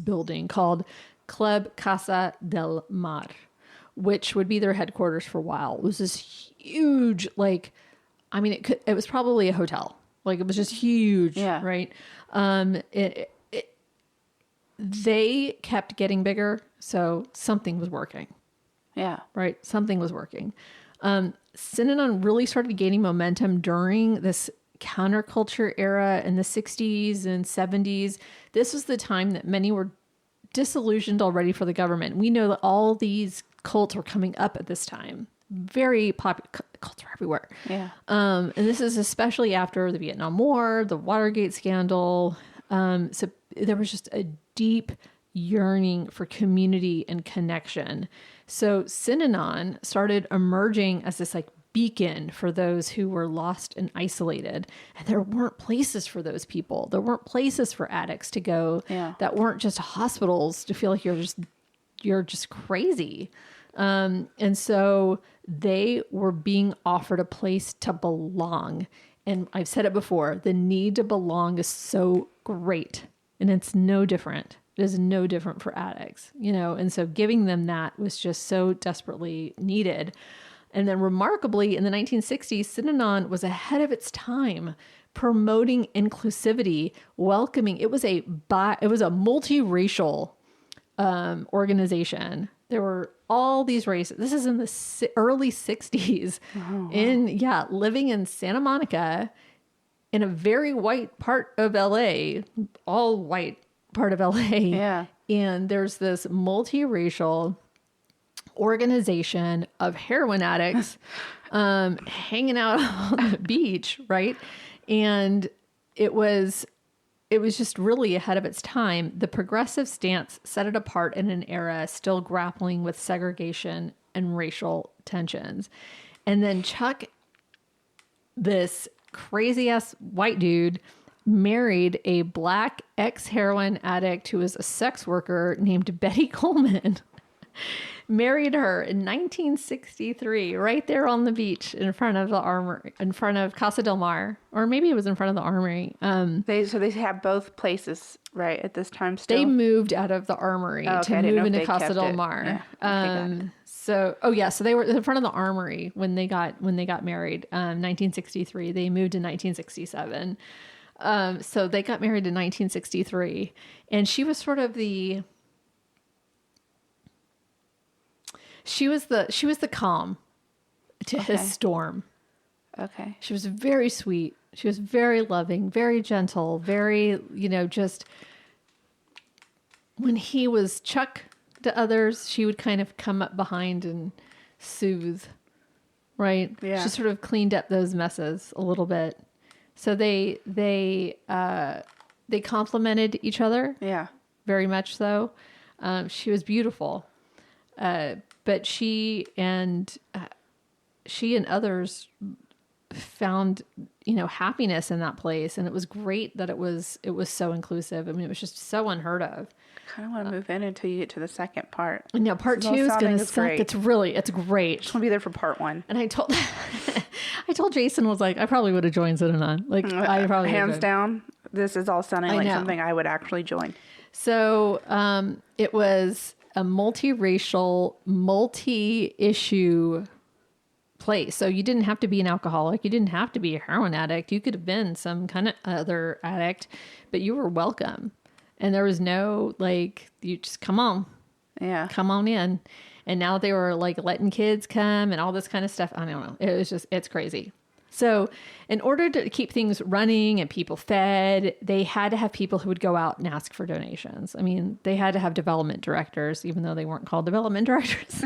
Speaker 1: building called Club Casa del Mar, which would be their headquarters for a while. It was this huge, it was probably a hotel. Like, it was just huge, right? They kept getting bigger, so something was working.
Speaker 2: Yeah.
Speaker 1: Right? Something was working. Synanon really started gaining momentum during this counterculture era in the 60s and 70s. This was the time that many were disillusioned already for the government. We know that all these cults were coming up at this time. Very popular. Cults are everywhere.
Speaker 2: Yeah.
Speaker 1: And this is especially after the Vietnam War, the Watergate scandal. So there was just a deep yearning for community and connection. So Synanon started emerging as this beacon for those who were lost and isolated. And there weren't places for those people. There weren't places for addicts to go that weren't just hospitals to feel like you're just crazy. And so they were being offered a place to belong. And I've said it before, the need to belong is so great. And it's no different. It is no different for addicts, and so giving them that was just so desperately needed. And then remarkably, in the 1960s, Synanon was ahead of its time, promoting inclusivity, welcoming. It was a multiracial organization. There were all these races. This is in the early 60s. Oh, wow. Living in Santa Monica in a very white part of LA, all white part of LA.
Speaker 2: Yeah.
Speaker 1: And there's this multiracial organization of heroin addicts hanging out on the beach, right? And it was just really ahead of its time. The progressive stance set it apart in an era still grappling with segregation and racial tensions. And then Chuck, this crazy ass white dude, married a black ex-heroin addict who was a sex worker named Betty Coleman. Married her in 1963, right there on the beach in front of the Armory, in front of Casa del Mar, or maybe it was in front of the Armory.
Speaker 2: They have both places, right, at this time still?
Speaker 1: They moved out of the Armory to move into Casa del Mar.
Speaker 2: Yeah.
Speaker 1: So they were in front of the Armory when they got married. 1963. They moved in 1967. So they got married in 1963, and she was sort of she was the calm to his storm.
Speaker 2: Okay.
Speaker 1: She was very sweet. She was very loving, very gentle, very, just when he was Chuck to others, she would kind of come up behind and soothe, right?
Speaker 2: Yeah.
Speaker 1: She sort of cleaned up those messes a little bit. So they complemented each other.
Speaker 2: Yeah.
Speaker 1: Very much so. She was beautiful. But she and others found, happiness in that place. And it was great that it was so inclusive. I mean, it was just so unheard of.
Speaker 2: I kind of want to move in until you get to the second part.
Speaker 1: No, part 2 is going to suck.
Speaker 2: Great.
Speaker 1: It's great.
Speaker 2: Just want to be there for part 1.
Speaker 1: And I told Jason, was like, I probably would have joined Synanon. Like, I probably
Speaker 2: hands down, this is all sounding like something I would actually join.
Speaker 1: So it was a multiracial, multi-issue place. So you didn't have to be an alcoholic. You didn't have to be a heroin addict. You could have been some kind of other addict, but you were welcome. And there was no, like, you just come on.
Speaker 2: Yeah.
Speaker 1: Come on in. And now they were like letting kids come and all this kind of stuff. I don't know. It was just, it's crazy. So in order to keep things running and people fed, they had to have people who would go out and ask for donations. I mean, they had to have development directors, even though they weren't called development directors.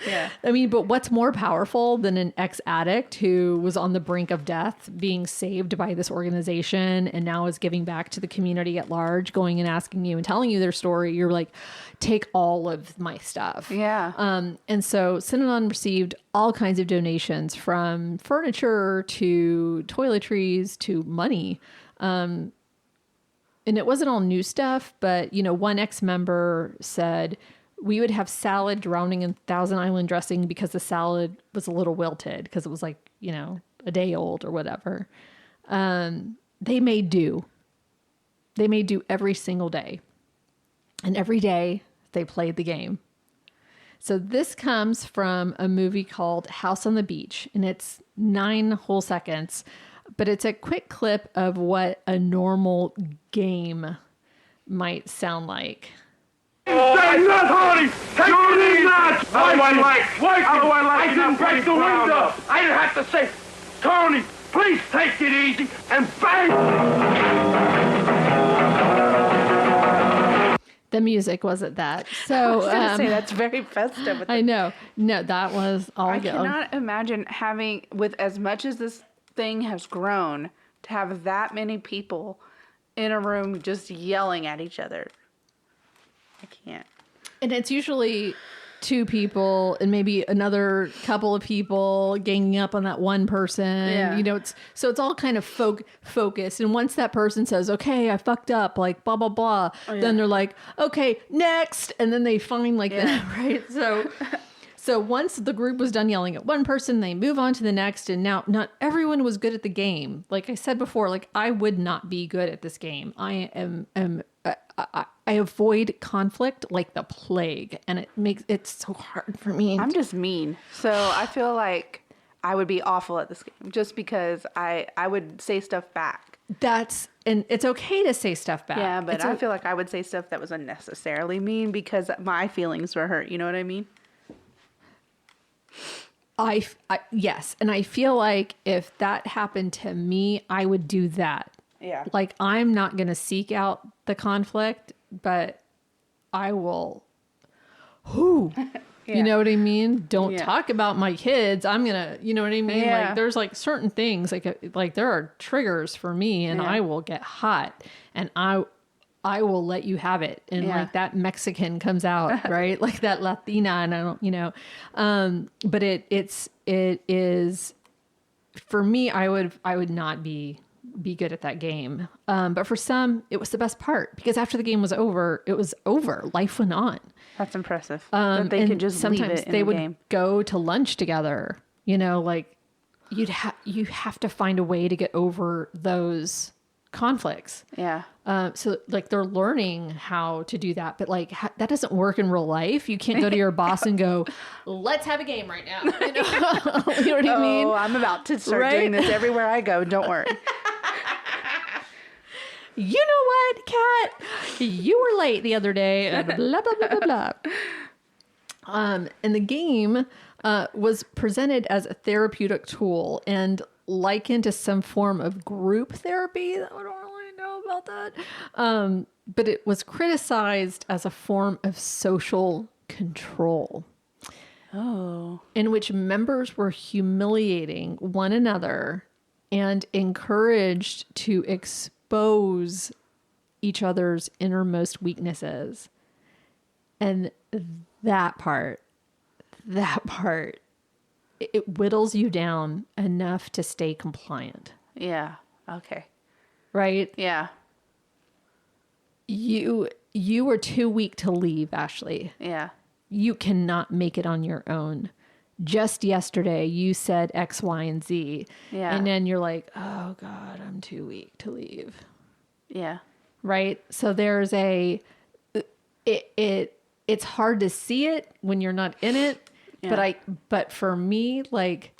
Speaker 2: Yeah.
Speaker 1: I mean, but what's more powerful than an ex-addict who was on the brink of death, being saved by this organization and now is giving back to the community at large, going and asking you and telling you their story? You're like, take all of my stuff.
Speaker 2: Yeah.
Speaker 1: And so Synanon received all kinds of donations, from furniture to toiletries to money. And it wasn't all new stuff, but, one ex-member said, we would have salad drowning in Thousand Island dressing because the salad was a little wilted because it was like, a day old or whatever. They made do. They made do every single day. And every day they played the game. So this comes from a movie called House on the Beach, and it's 9 whole seconds, but it's a quick clip of what a normal game might sound like.
Speaker 3: Say not, Tony! Take it not! How do I like I didn't break the window! I didn't have to say, Tony, please take it easy, and bang!
Speaker 1: The music wasn't that. So
Speaker 2: I was going to say, that's very festive.
Speaker 1: I know. No, that was all
Speaker 2: I
Speaker 1: good.
Speaker 2: cannot imagine having, with as much as this thing has grown, to have that many people in a room just yelling at each other. I can't.
Speaker 1: And it's usually 2 people and maybe another couple of people ganging up on that one person.
Speaker 2: Yeah.
Speaker 1: It's all kind of focused. And once that person says, okay, I fucked up, like blah, blah, blah, then they're like, okay, next. And then they find that, right? So once the group was done yelling at one person, they move on to the next. And now not everyone was good at the game. Like I said before, like I would not be good at this game. I avoid conflict like the plague, and it makes it so hard for me.
Speaker 2: I'm just mean. So I feel like I would be awful at this game just because I would say stuff back.
Speaker 1: And it's okay to say stuff back.
Speaker 2: Yeah, but I feel like I would say stuff that was unnecessarily mean because my feelings were hurt. You know what I mean?
Speaker 1: Yes. And I feel like if that happened to me, I would do that.
Speaker 2: Yeah.
Speaker 1: Like I'm not going to seek out the conflict, but I will, you know what I mean? Don't talk about my kids. I'm going to, you know what I mean?
Speaker 2: Yeah.
Speaker 1: Like there's like certain things like there are triggers for me, and I will get hot, and I will let you have it. And like that Mexican comes out, right? Like that Latina, and I don't, but it is for me, I would not be good at that game. But for some, it was the best part because after the game was over, it was over. Life went on.
Speaker 2: That's impressive. That they could just leave it in
Speaker 1: they
Speaker 2: the
Speaker 1: would
Speaker 2: game.
Speaker 1: go to lunch together. Like you have to find a way to get over those conflicts.
Speaker 2: Yeah.
Speaker 1: So like they're learning how to do that, but like that doesn't work in real life. You can't go to your boss and go, let's have a game right now. You know what I mean?
Speaker 2: Oh, I'm about to start doing this everywhere I go. Don't worry.
Speaker 1: You know what, Kat? You were late the other day. Blah, blah, blah, blah, blah. And the game was presented as a therapeutic tool and likened to some form of group therapy. I don't really know about that. But it was criticized as a form of social control.
Speaker 2: Oh.
Speaker 1: In which members were humiliating one another and encouraged to expose each other's innermost weaknesses. And that part it whittles you down enough to stay compliant.
Speaker 2: Yeah. Okay.
Speaker 1: Right?
Speaker 2: Yeah.
Speaker 1: You were too weak to leave, Ashley.
Speaker 2: Yeah.
Speaker 1: You cannot make it on your own. Just yesterday, you said X, Y, and Z.
Speaker 2: Yeah.
Speaker 1: And then you're like, oh God, I'm too weak to leave.
Speaker 2: Yeah.
Speaker 1: Right? So there's it's hard to see it when you're not in it.
Speaker 2: Yeah.
Speaker 1: But for me, like,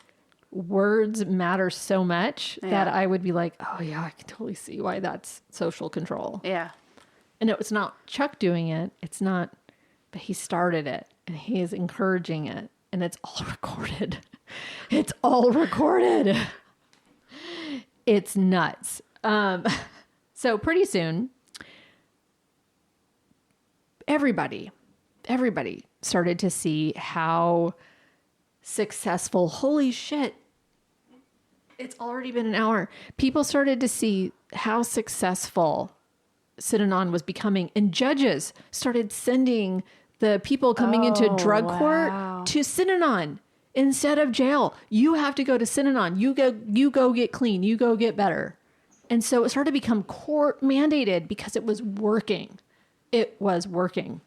Speaker 1: words matter so much that I would be like, oh yeah, I can totally see why that's social control.
Speaker 2: Yeah.
Speaker 1: And it was not Chuck doing it. It's not, but he started it and he is encouraging it, and it's all recorded. It's all recorded. It's nuts. So pretty soon, everybody started to see how successful. Holy shit. It's already been an hour. People started to see how successful Synanon was becoming, and judges started sending the people coming into drug court to Synanon instead of jail. You have to go to Synanon. You go get clean. You go get better. And so it started to become court mandated because it was working. It was working.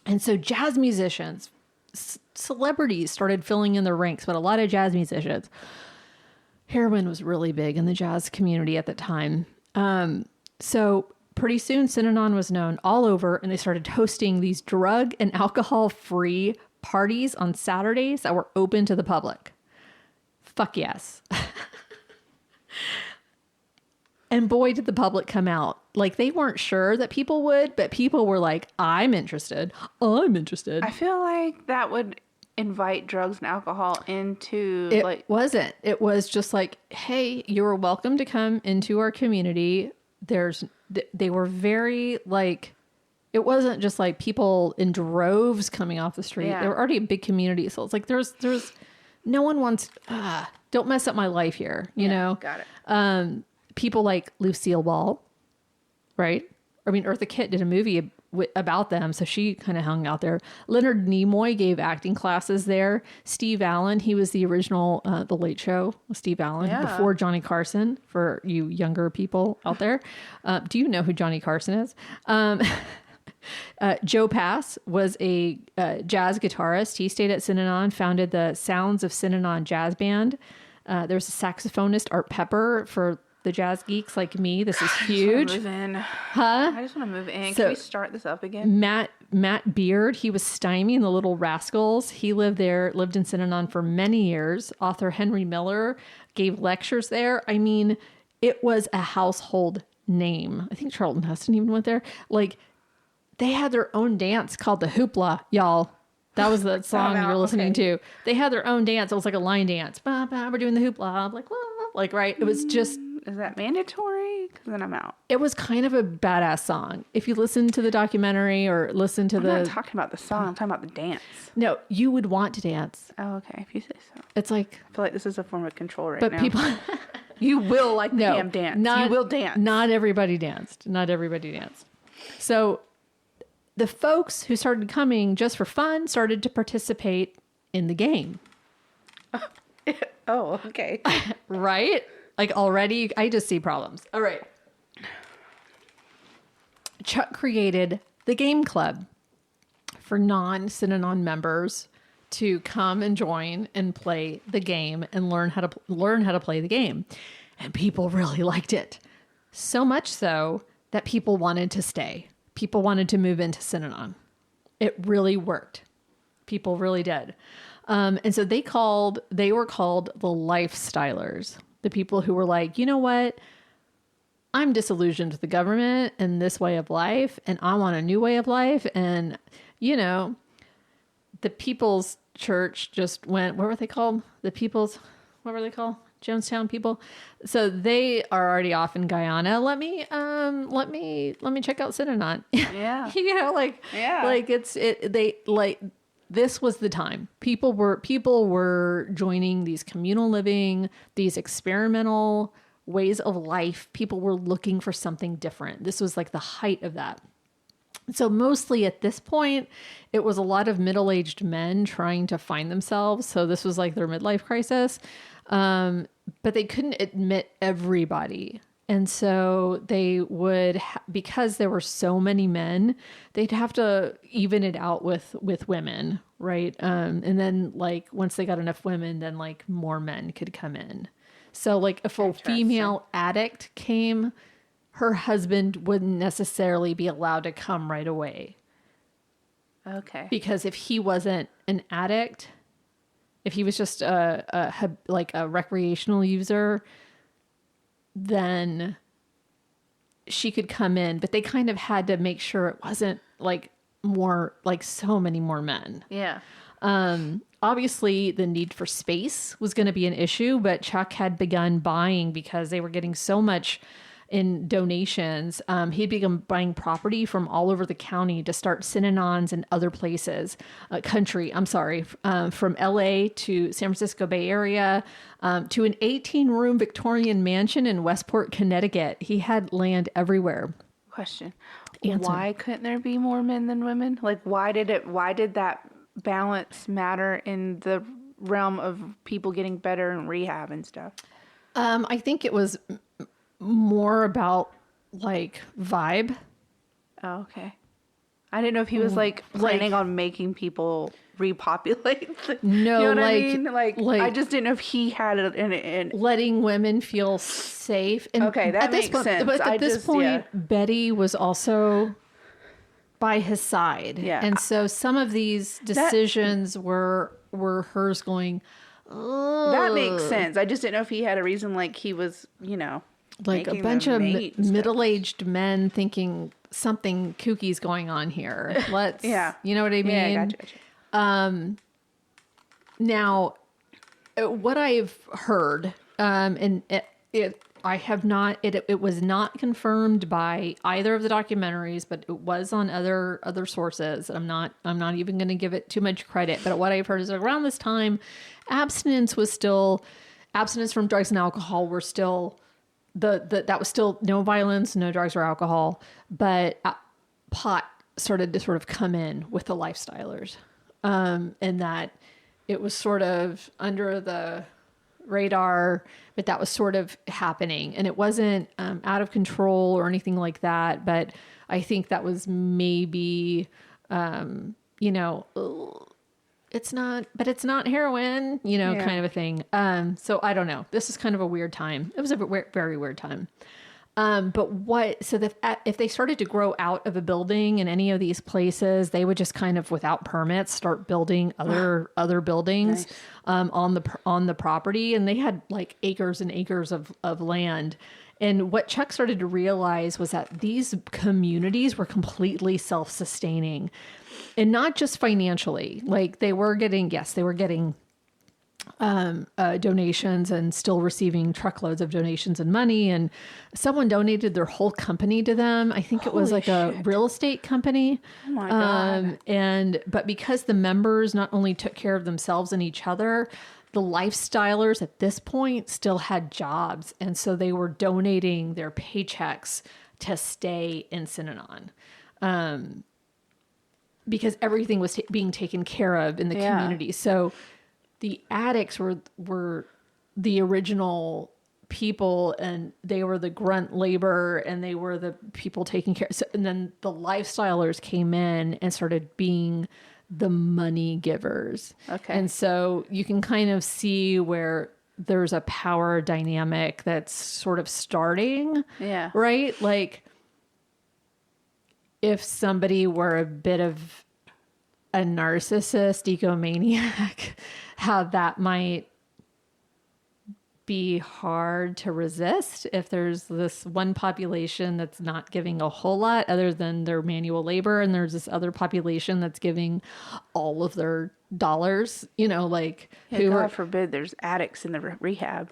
Speaker 1: And so jazz musicians, celebrities started filling in the ranks, but a lot of jazz musicians. Heroin was really big in the jazz community at the time. So pretty soon, Synanon was known all over, and they started hosting these drug and alcohol-free parties on Saturdays that were open to the public. Fuck yes. And boy, did the public come out. Like, they weren't sure that people would, but people were like, I'm interested. I'm interested.
Speaker 2: I feel like that would invite drugs and alcohol into
Speaker 1: It wasn't. It was just like, hey, you're welcome to come into our community. They were very like, it wasn't just like people in droves coming off the street.
Speaker 2: Yeah.
Speaker 1: They were already a big community. So it's like, there's no one wants, don't mess up my life here. You know?
Speaker 2: Got it.
Speaker 1: People like Lucille Ball, right? I mean, Eartha Kitt did a movie about them, so she kind of hung out there. Leonard Nimoy gave acting classes there. Steve Allen, he was the original The Late Show with Steve Allen before Johnny Carson, for you younger people out there. Do you know who Johnny Carson is? Joe Pass was a jazz guitarist. He stayed at Synanon, founded the Sounds of Synanon Jazz Band. There's a saxophonist, Art Pepper, for the jazz geeks like me. This is huge.
Speaker 2: I just want to move in.
Speaker 1: Huh?
Speaker 2: I just want to move in.
Speaker 1: So,
Speaker 2: can we start this up again?
Speaker 1: Matt Beard, he was Stymie in the Little Rascals. He lived in Synanon for many years. Author Henry Miller gave lectures there. I mean, it was a household name. I think Charlton Heston even went there. Like, they had their own dance called the Hoopla, y'all. That was the song you were listening to. They had their own dance. It was like a line dance. Bah, bah, we're doing the Hoopla. I'm like, right. It was just...
Speaker 2: Is that mandatory? Because then I'm out.
Speaker 1: It was kind of a badass song. If you listen to the documentary or listen to
Speaker 2: I'm not talking about the song. I'm talking about the dance.
Speaker 1: No, you would want to dance.
Speaker 2: Oh, okay. If you say so.
Speaker 1: It's like...
Speaker 2: I feel like this is a form of control right
Speaker 1: but
Speaker 2: now.
Speaker 1: people...
Speaker 2: You will like the damn dance. You will dance.
Speaker 1: Not everybody danced. Not everybody danced. So the folks who started coming just for fun started to participate in the game.
Speaker 2: Oh, okay.
Speaker 1: Right? Like, already, I just see problems. All right. Chuck created the game club for non-Synanon members to come and join and play the game and learn how to play the game. And people really liked it. So much so that people wanted to stay. People wanted to move into Synanon. It really worked. People really did. And so they were called the lifestylers. The people who were like, you know what? I'm disillusioned with the government and this way of life, and I want a new way of life. And, you know, the People's Church just went, what were they called? What were they called? Jonestown people. So they are already off in Guyana. Let me check out Synanon.
Speaker 2: Yeah.
Speaker 1: You know, like,
Speaker 2: yeah.
Speaker 1: Like this was the time. People were joining these communal living, these experimental ways of life. People were looking for something different. This was like the height of that. So mostly at this point, it was a lot of middle-aged men trying to find themselves. So this was like their midlife crisis. But they couldn't admit everybody. And so they would, because there were so many men, they'd have to even it out with women, right? And then like once they got enough women, then like more men could come in. So like if a female addict came, her husband wouldn't necessarily be allowed to come right away.
Speaker 2: Okay.
Speaker 1: Because if he wasn't an addict, if he was just a recreational user, then she could come in, but they kind of had to make sure it wasn't like more, like so many more men.
Speaker 2: Yeah.
Speaker 1: Obviously the need for space was going to be an issue, but Chuck had begun buying because they were getting so much in donations. He'd begun buying property from all over the county to start Synanons and other places, from LA to San Francisco Bay Area, to an 18-room Victorian mansion in Westport, Connecticut. He had land everywhere.
Speaker 2: Question.
Speaker 1: Answer.
Speaker 2: Why couldn't there be more men than women? Like, why did that balance matter in the realm of people getting better in rehab and stuff?
Speaker 1: I think it was more about like vibe.
Speaker 2: Oh, okay. I didn't know if he was like planning on making people repopulate.
Speaker 1: No,
Speaker 2: you know what
Speaker 1: like,
Speaker 2: I mean? Like I just didn't know if he had it in
Speaker 1: letting women feel safe. And
Speaker 2: okay, that makes sense.
Speaker 1: But at this point, Betty was also by his side.
Speaker 2: Yeah.
Speaker 1: And so some of these decisions were hers going, ugh.
Speaker 2: That makes sense. I just didn't know if he had a reason, like he was,
Speaker 1: like a bunch of middle-aged men thinking something kooky's going on here. Let's, you know what I mean?
Speaker 2: Yeah, gotcha.
Speaker 1: Now, what I've heard, and it was not confirmed by either of the documentaries, but it was on other sources. I'm not even going to give it too much credit, but what I've heard is around this time, abstinence from drugs and alcohol were still that was still no violence, no drugs or alcohol, but pot started to sort of come in with the lifestylers, and that it was sort of under the radar, but that was sort of happening, and it wasn't out of control or anything like that. But I think that was maybe, it's not heroin, kind of a thing. So I don't know. This is kind of a weird time. It was a very weird time. If they started to grow out of a building in any of these places, they would just kind of, without permits, start building other buildings, nice. on the property. And they had like acres and acres of land. And what Chuck started to realize was that these communities were completely self-sustaining, and not just financially. Like they were getting donations and still receiving truckloads of donations and money. And someone donated their whole company to them. I think it was like a real estate company.
Speaker 2: Oh my God.
Speaker 1: But because the members not only took care of themselves and each other, the lifestylers at this point still had jobs. And so they were donating their paychecks to stay in Synanon. Because everything was being taken care of in the community. So the addicts were the original people, and they were the grunt labor, and they were the people taking care. So, and then the lifestylers came in and started being the money givers.
Speaker 2: Okay.
Speaker 1: And so you can kind of see where there's a power dynamic that's sort of starting.
Speaker 2: Yeah.
Speaker 1: Right? Like if somebody were a bit of a narcissist, egomaniac, how that might be hard to resist if there's this one population that's not giving a whole lot other than their manual labor, and there's this other population that's giving all of their dollars,
Speaker 2: God forbid there's addicts in the rehab.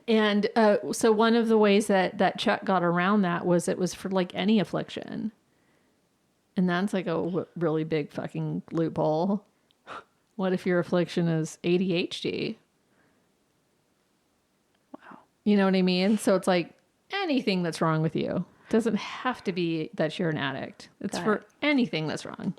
Speaker 1: And so one of the ways that Chuck got around that was it was for like any affliction. And that's like a really big fucking loophole. What if your affliction is ADHD? Wow. You know what I mean? So it's like anything that's wrong with you. Doesn't have to be that you're an addict. It's
Speaker 2: Got
Speaker 1: for
Speaker 2: it.
Speaker 1: anything that's wrong.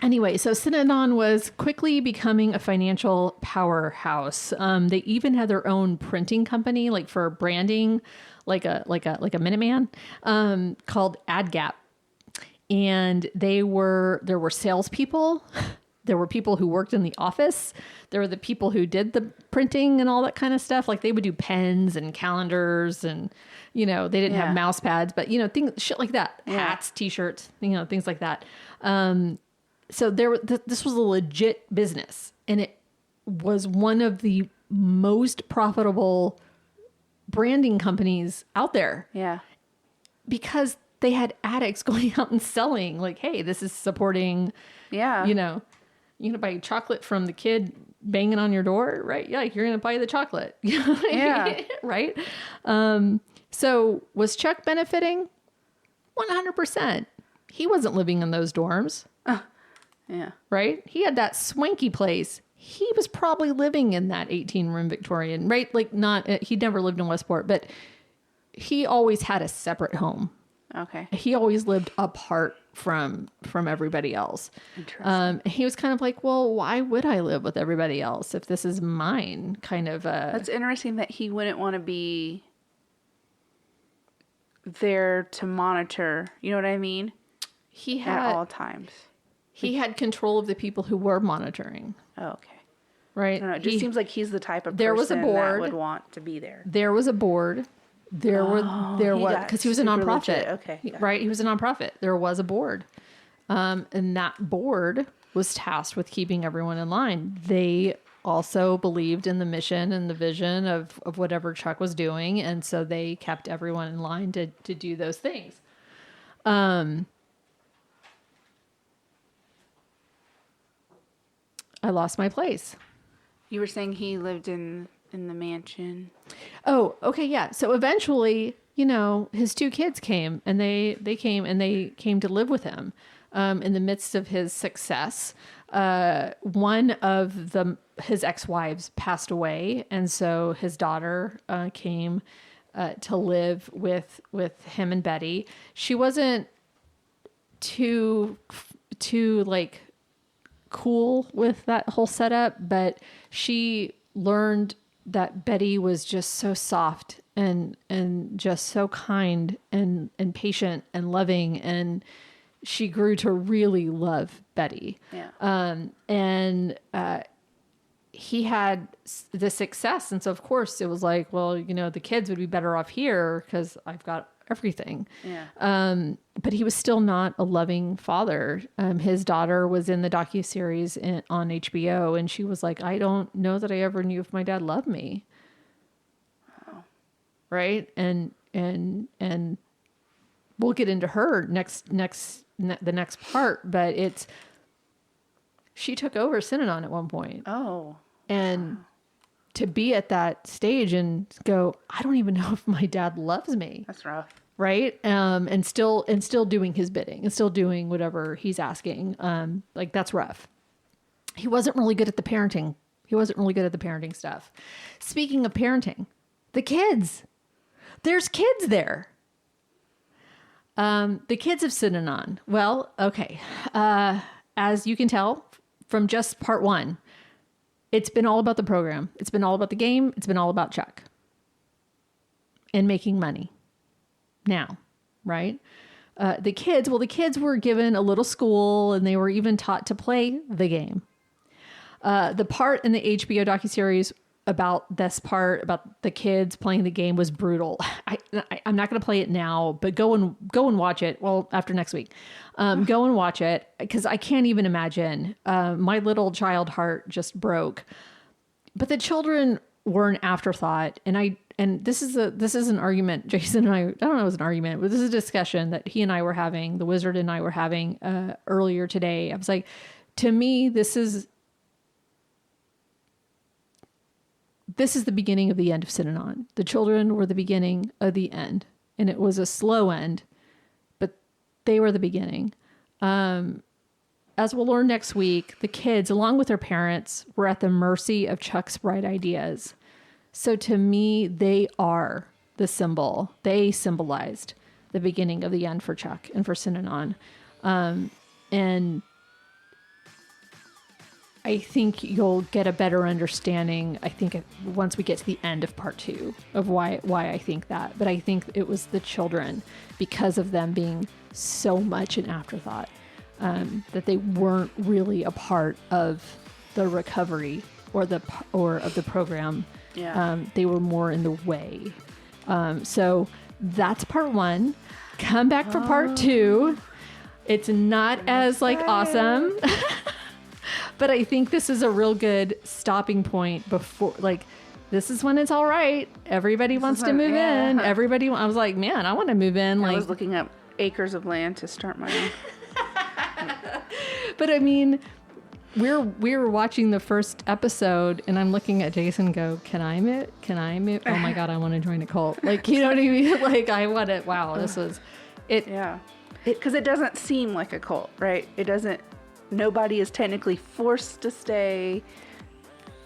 Speaker 1: Anyway, so Synanon was quickly becoming a financial powerhouse. They even had their own printing company, like for branding, like a Minuteman, called AdGap. And there were salespeople. There were people who worked in the office. There were the people who did the printing and all that kind of stuff. Like they would do pens and calendars and, they didn't have mouse pads, but shit like that, hats, t-shirts, things like that. So this was a legit business, and it was one of the most profitable branding companies out there.
Speaker 2: Yeah.
Speaker 1: Because they had addicts going out and selling like, hey, this is supporting,
Speaker 2: Yeah.
Speaker 1: you're going to buy chocolate from the kid banging on your door, right? Yeah, you're going to buy the chocolate.
Speaker 2: Yeah.
Speaker 1: Right? So was Chuck benefiting? 100%. He wasn't living in those dorms.
Speaker 2: Yeah.
Speaker 1: Right? He had that swanky place. He was probably living in that 18-room Victorian, right? Like he never lived in Westport, but he always had a separate home.
Speaker 2: Okay.
Speaker 1: He always lived apart from everybody else.
Speaker 2: Interesting.
Speaker 1: He was kind of like, well, why would I live with everybody else if this is mine? Kind of.
Speaker 2: That's interesting that he wouldn't want to be there to monitor. You know what I mean?
Speaker 1: He
Speaker 2: At all
Speaker 1: had
Speaker 2: times.
Speaker 1: he had control of the people who were monitoring.
Speaker 2: Oh, okay.
Speaker 1: Right?
Speaker 2: I don't know. It just seems like he's the type of
Speaker 1: there was a
Speaker 2: person that
Speaker 1: board.
Speaker 2: would want to be there.
Speaker 1: There was a board. There was
Speaker 2: got
Speaker 1: because he was a
Speaker 2: super
Speaker 1: nonprofit.
Speaker 2: legit. Okay, got it.
Speaker 1: Right? He was a nonprofit. There was a board. And that board was tasked with keeping everyone in line. They also believed in the mission and the vision of whatever Chuck was doing. And so they kept everyone in line to do those things. I lost my place.
Speaker 2: You were saying he lived in the mansion.
Speaker 1: Oh, okay, yeah. So eventually, his two kids came, and they came to live with him in the midst of his success. One of his ex-wives passed away, and so his daughter came to live with him and Betty. She wasn't too like cool with that whole setup, but she learned that Betty was just so soft and just so kind and patient and loving, and she grew to really love Betty.
Speaker 2: Yeah.
Speaker 1: He had the success, and so of course it was like, well, the kids would be better off here because I've got everything.
Speaker 2: Yeah.
Speaker 1: But he was still not a loving father. His daughter was in the docuseries on HBO, and she was like, I don't know that I ever knew if my dad loved me.
Speaker 2: Oh.
Speaker 1: Right. And we'll get into her the next part, but she took over Synanon at one point.
Speaker 2: Oh.
Speaker 1: And to be at that stage and go, I don't even know if my dad loves me.
Speaker 2: That's rough.
Speaker 1: Right. And still doing his bidding and still doing whatever he's asking. Like that's rough. He wasn't really good at the parenting. He wasn't really good at the parenting stuff. Speaking of parenting, the kids, there's kids there. The kids of Synanon. Well, okay. As you can tell from just part one, it's been all about the program. It's been all about the game. It's been all about Chuck and making money. Now, right? The kids were given a little school, and they were even taught to play the game. The part in the HBO docuseries about the kids playing the game was brutal. I'm not going to play it now, but go and watch it. Well, after next week, go and watch it, because I can't even imagine. My little child heart just broke. But the children were an afterthought, and this is an argument Jason and I don't know if it was an argument, but this is a discussion that he and I were having, the wizard and I were having earlier today. I was like, to me, this is the beginning of the end of Synanon. The children were the beginning of the end, and it was a slow end, but they were the beginning. As we'll learn next week, the kids, along with their parents, were at the mercy of Chuck's bright ideas. So to me, they are the symbol. They symbolized the beginning of the end for Chuck and for Synanon. And I think you'll get a better understanding, I think, once we get to the end of part 2 of why I think that. But I think it was the children, because of them being so much an afterthought, that they weren't really a part of the recovery or of the program.
Speaker 2: Yeah.
Speaker 1: They were more in the way. So that's part 1. Come back for part 2. It's not as awesome. But I think this is a real good stopping point before, this is when it's all right. Everybody wants to move in. I was like, man, I want to move in.
Speaker 2: I was looking up acres of land to start my own.
Speaker 1: But I mean, we were watching the first episode, and I'm looking at Jason and go, can I move? Oh my God, I want to join a cult. You know what I mean? I want to, wow, this was it.
Speaker 2: Yeah. Because it doesn't seem like a cult, right? It doesn't. Nobody is technically forced to stay.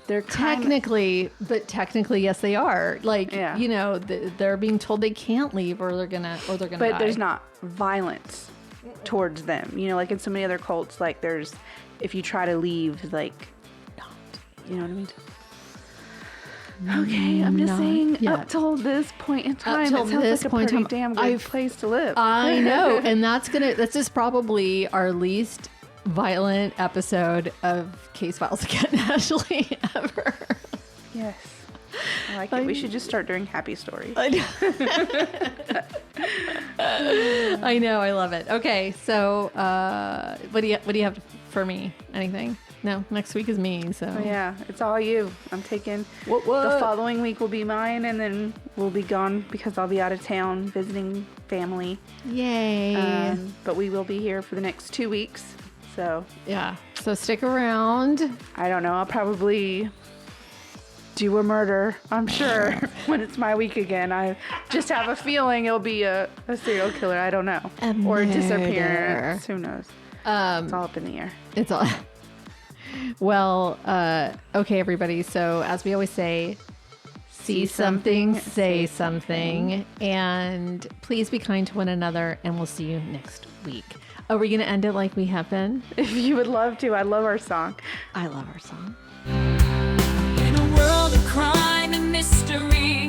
Speaker 2: They're technically,
Speaker 1: yes, they are. They're being told they can't leave, or they're gonna
Speaker 2: But
Speaker 1: die.
Speaker 2: there's not violence towards them. Like in so many other cults, there's, if you try to leave, not. You know what I mean? Okay, I'm just saying,
Speaker 1: yet.
Speaker 2: up till this point in time,
Speaker 1: till
Speaker 2: it sounds
Speaker 1: this
Speaker 2: like a
Speaker 1: point in
Speaker 2: pretty
Speaker 1: time,
Speaker 2: damn good place to live.
Speaker 1: I know, and that's just probably our least violent episode of Case Files Against Ashley ever.
Speaker 2: Yes. I like it. We should just start doing happy stories.
Speaker 1: I know. I love it. Okay, so what do you have for me? Anything? No, next week is me. So
Speaker 2: yeah, it's all you. I'm taking
Speaker 1: what?
Speaker 2: The following week will be mine, and then we'll be gone because I'll be out of town visiting family.
Speaker 1: Yay!
Speaker 2: But we will be here for the next 2 weeks. So
Speaker 1: yeah. So stick around.
Speaker 2: I don't know. I'll probably do a murder, I'm sure, when it's my week again. I just have a feeling it'll be a serial killer. I don't know. Or a disappearance. Who knows? It's all up in the air.
Speaker 1: It's all... Well, okay, everybody. So as we always say, see something, say something. And please be kind to one another, and we'll see you next week. Are we going to end it like we have been?
Speaker 2: If you would love to. I love our song.
Speaker 1: I love our song.
Speaker 4: In a world of crime and mystery,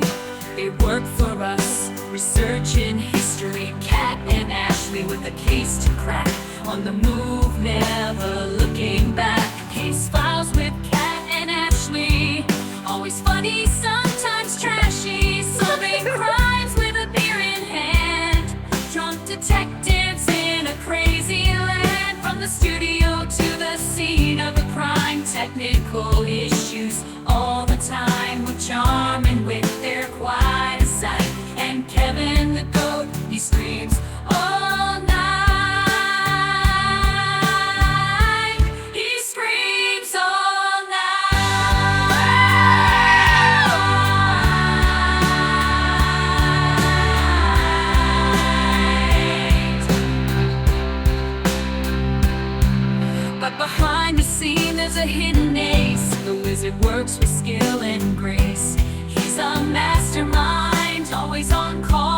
Speaker 4: they work for us, researching history. Kat and Ashley with a case to crack, on the move, never looking back. Case Files with Kat and Ashley, always funny, sometimes trashy, solving crimes with a beer in hand. Drunk detectives in a crazy land, from the studio to the scene of a crime. Technical issues all the time, with charm and wit, they're quite a sight. And Kevin the goat, he screams all night. He screams all night. But behind the scene there's a hidden ace. The wizard works with skill and grace. He's a mastermind, always on call.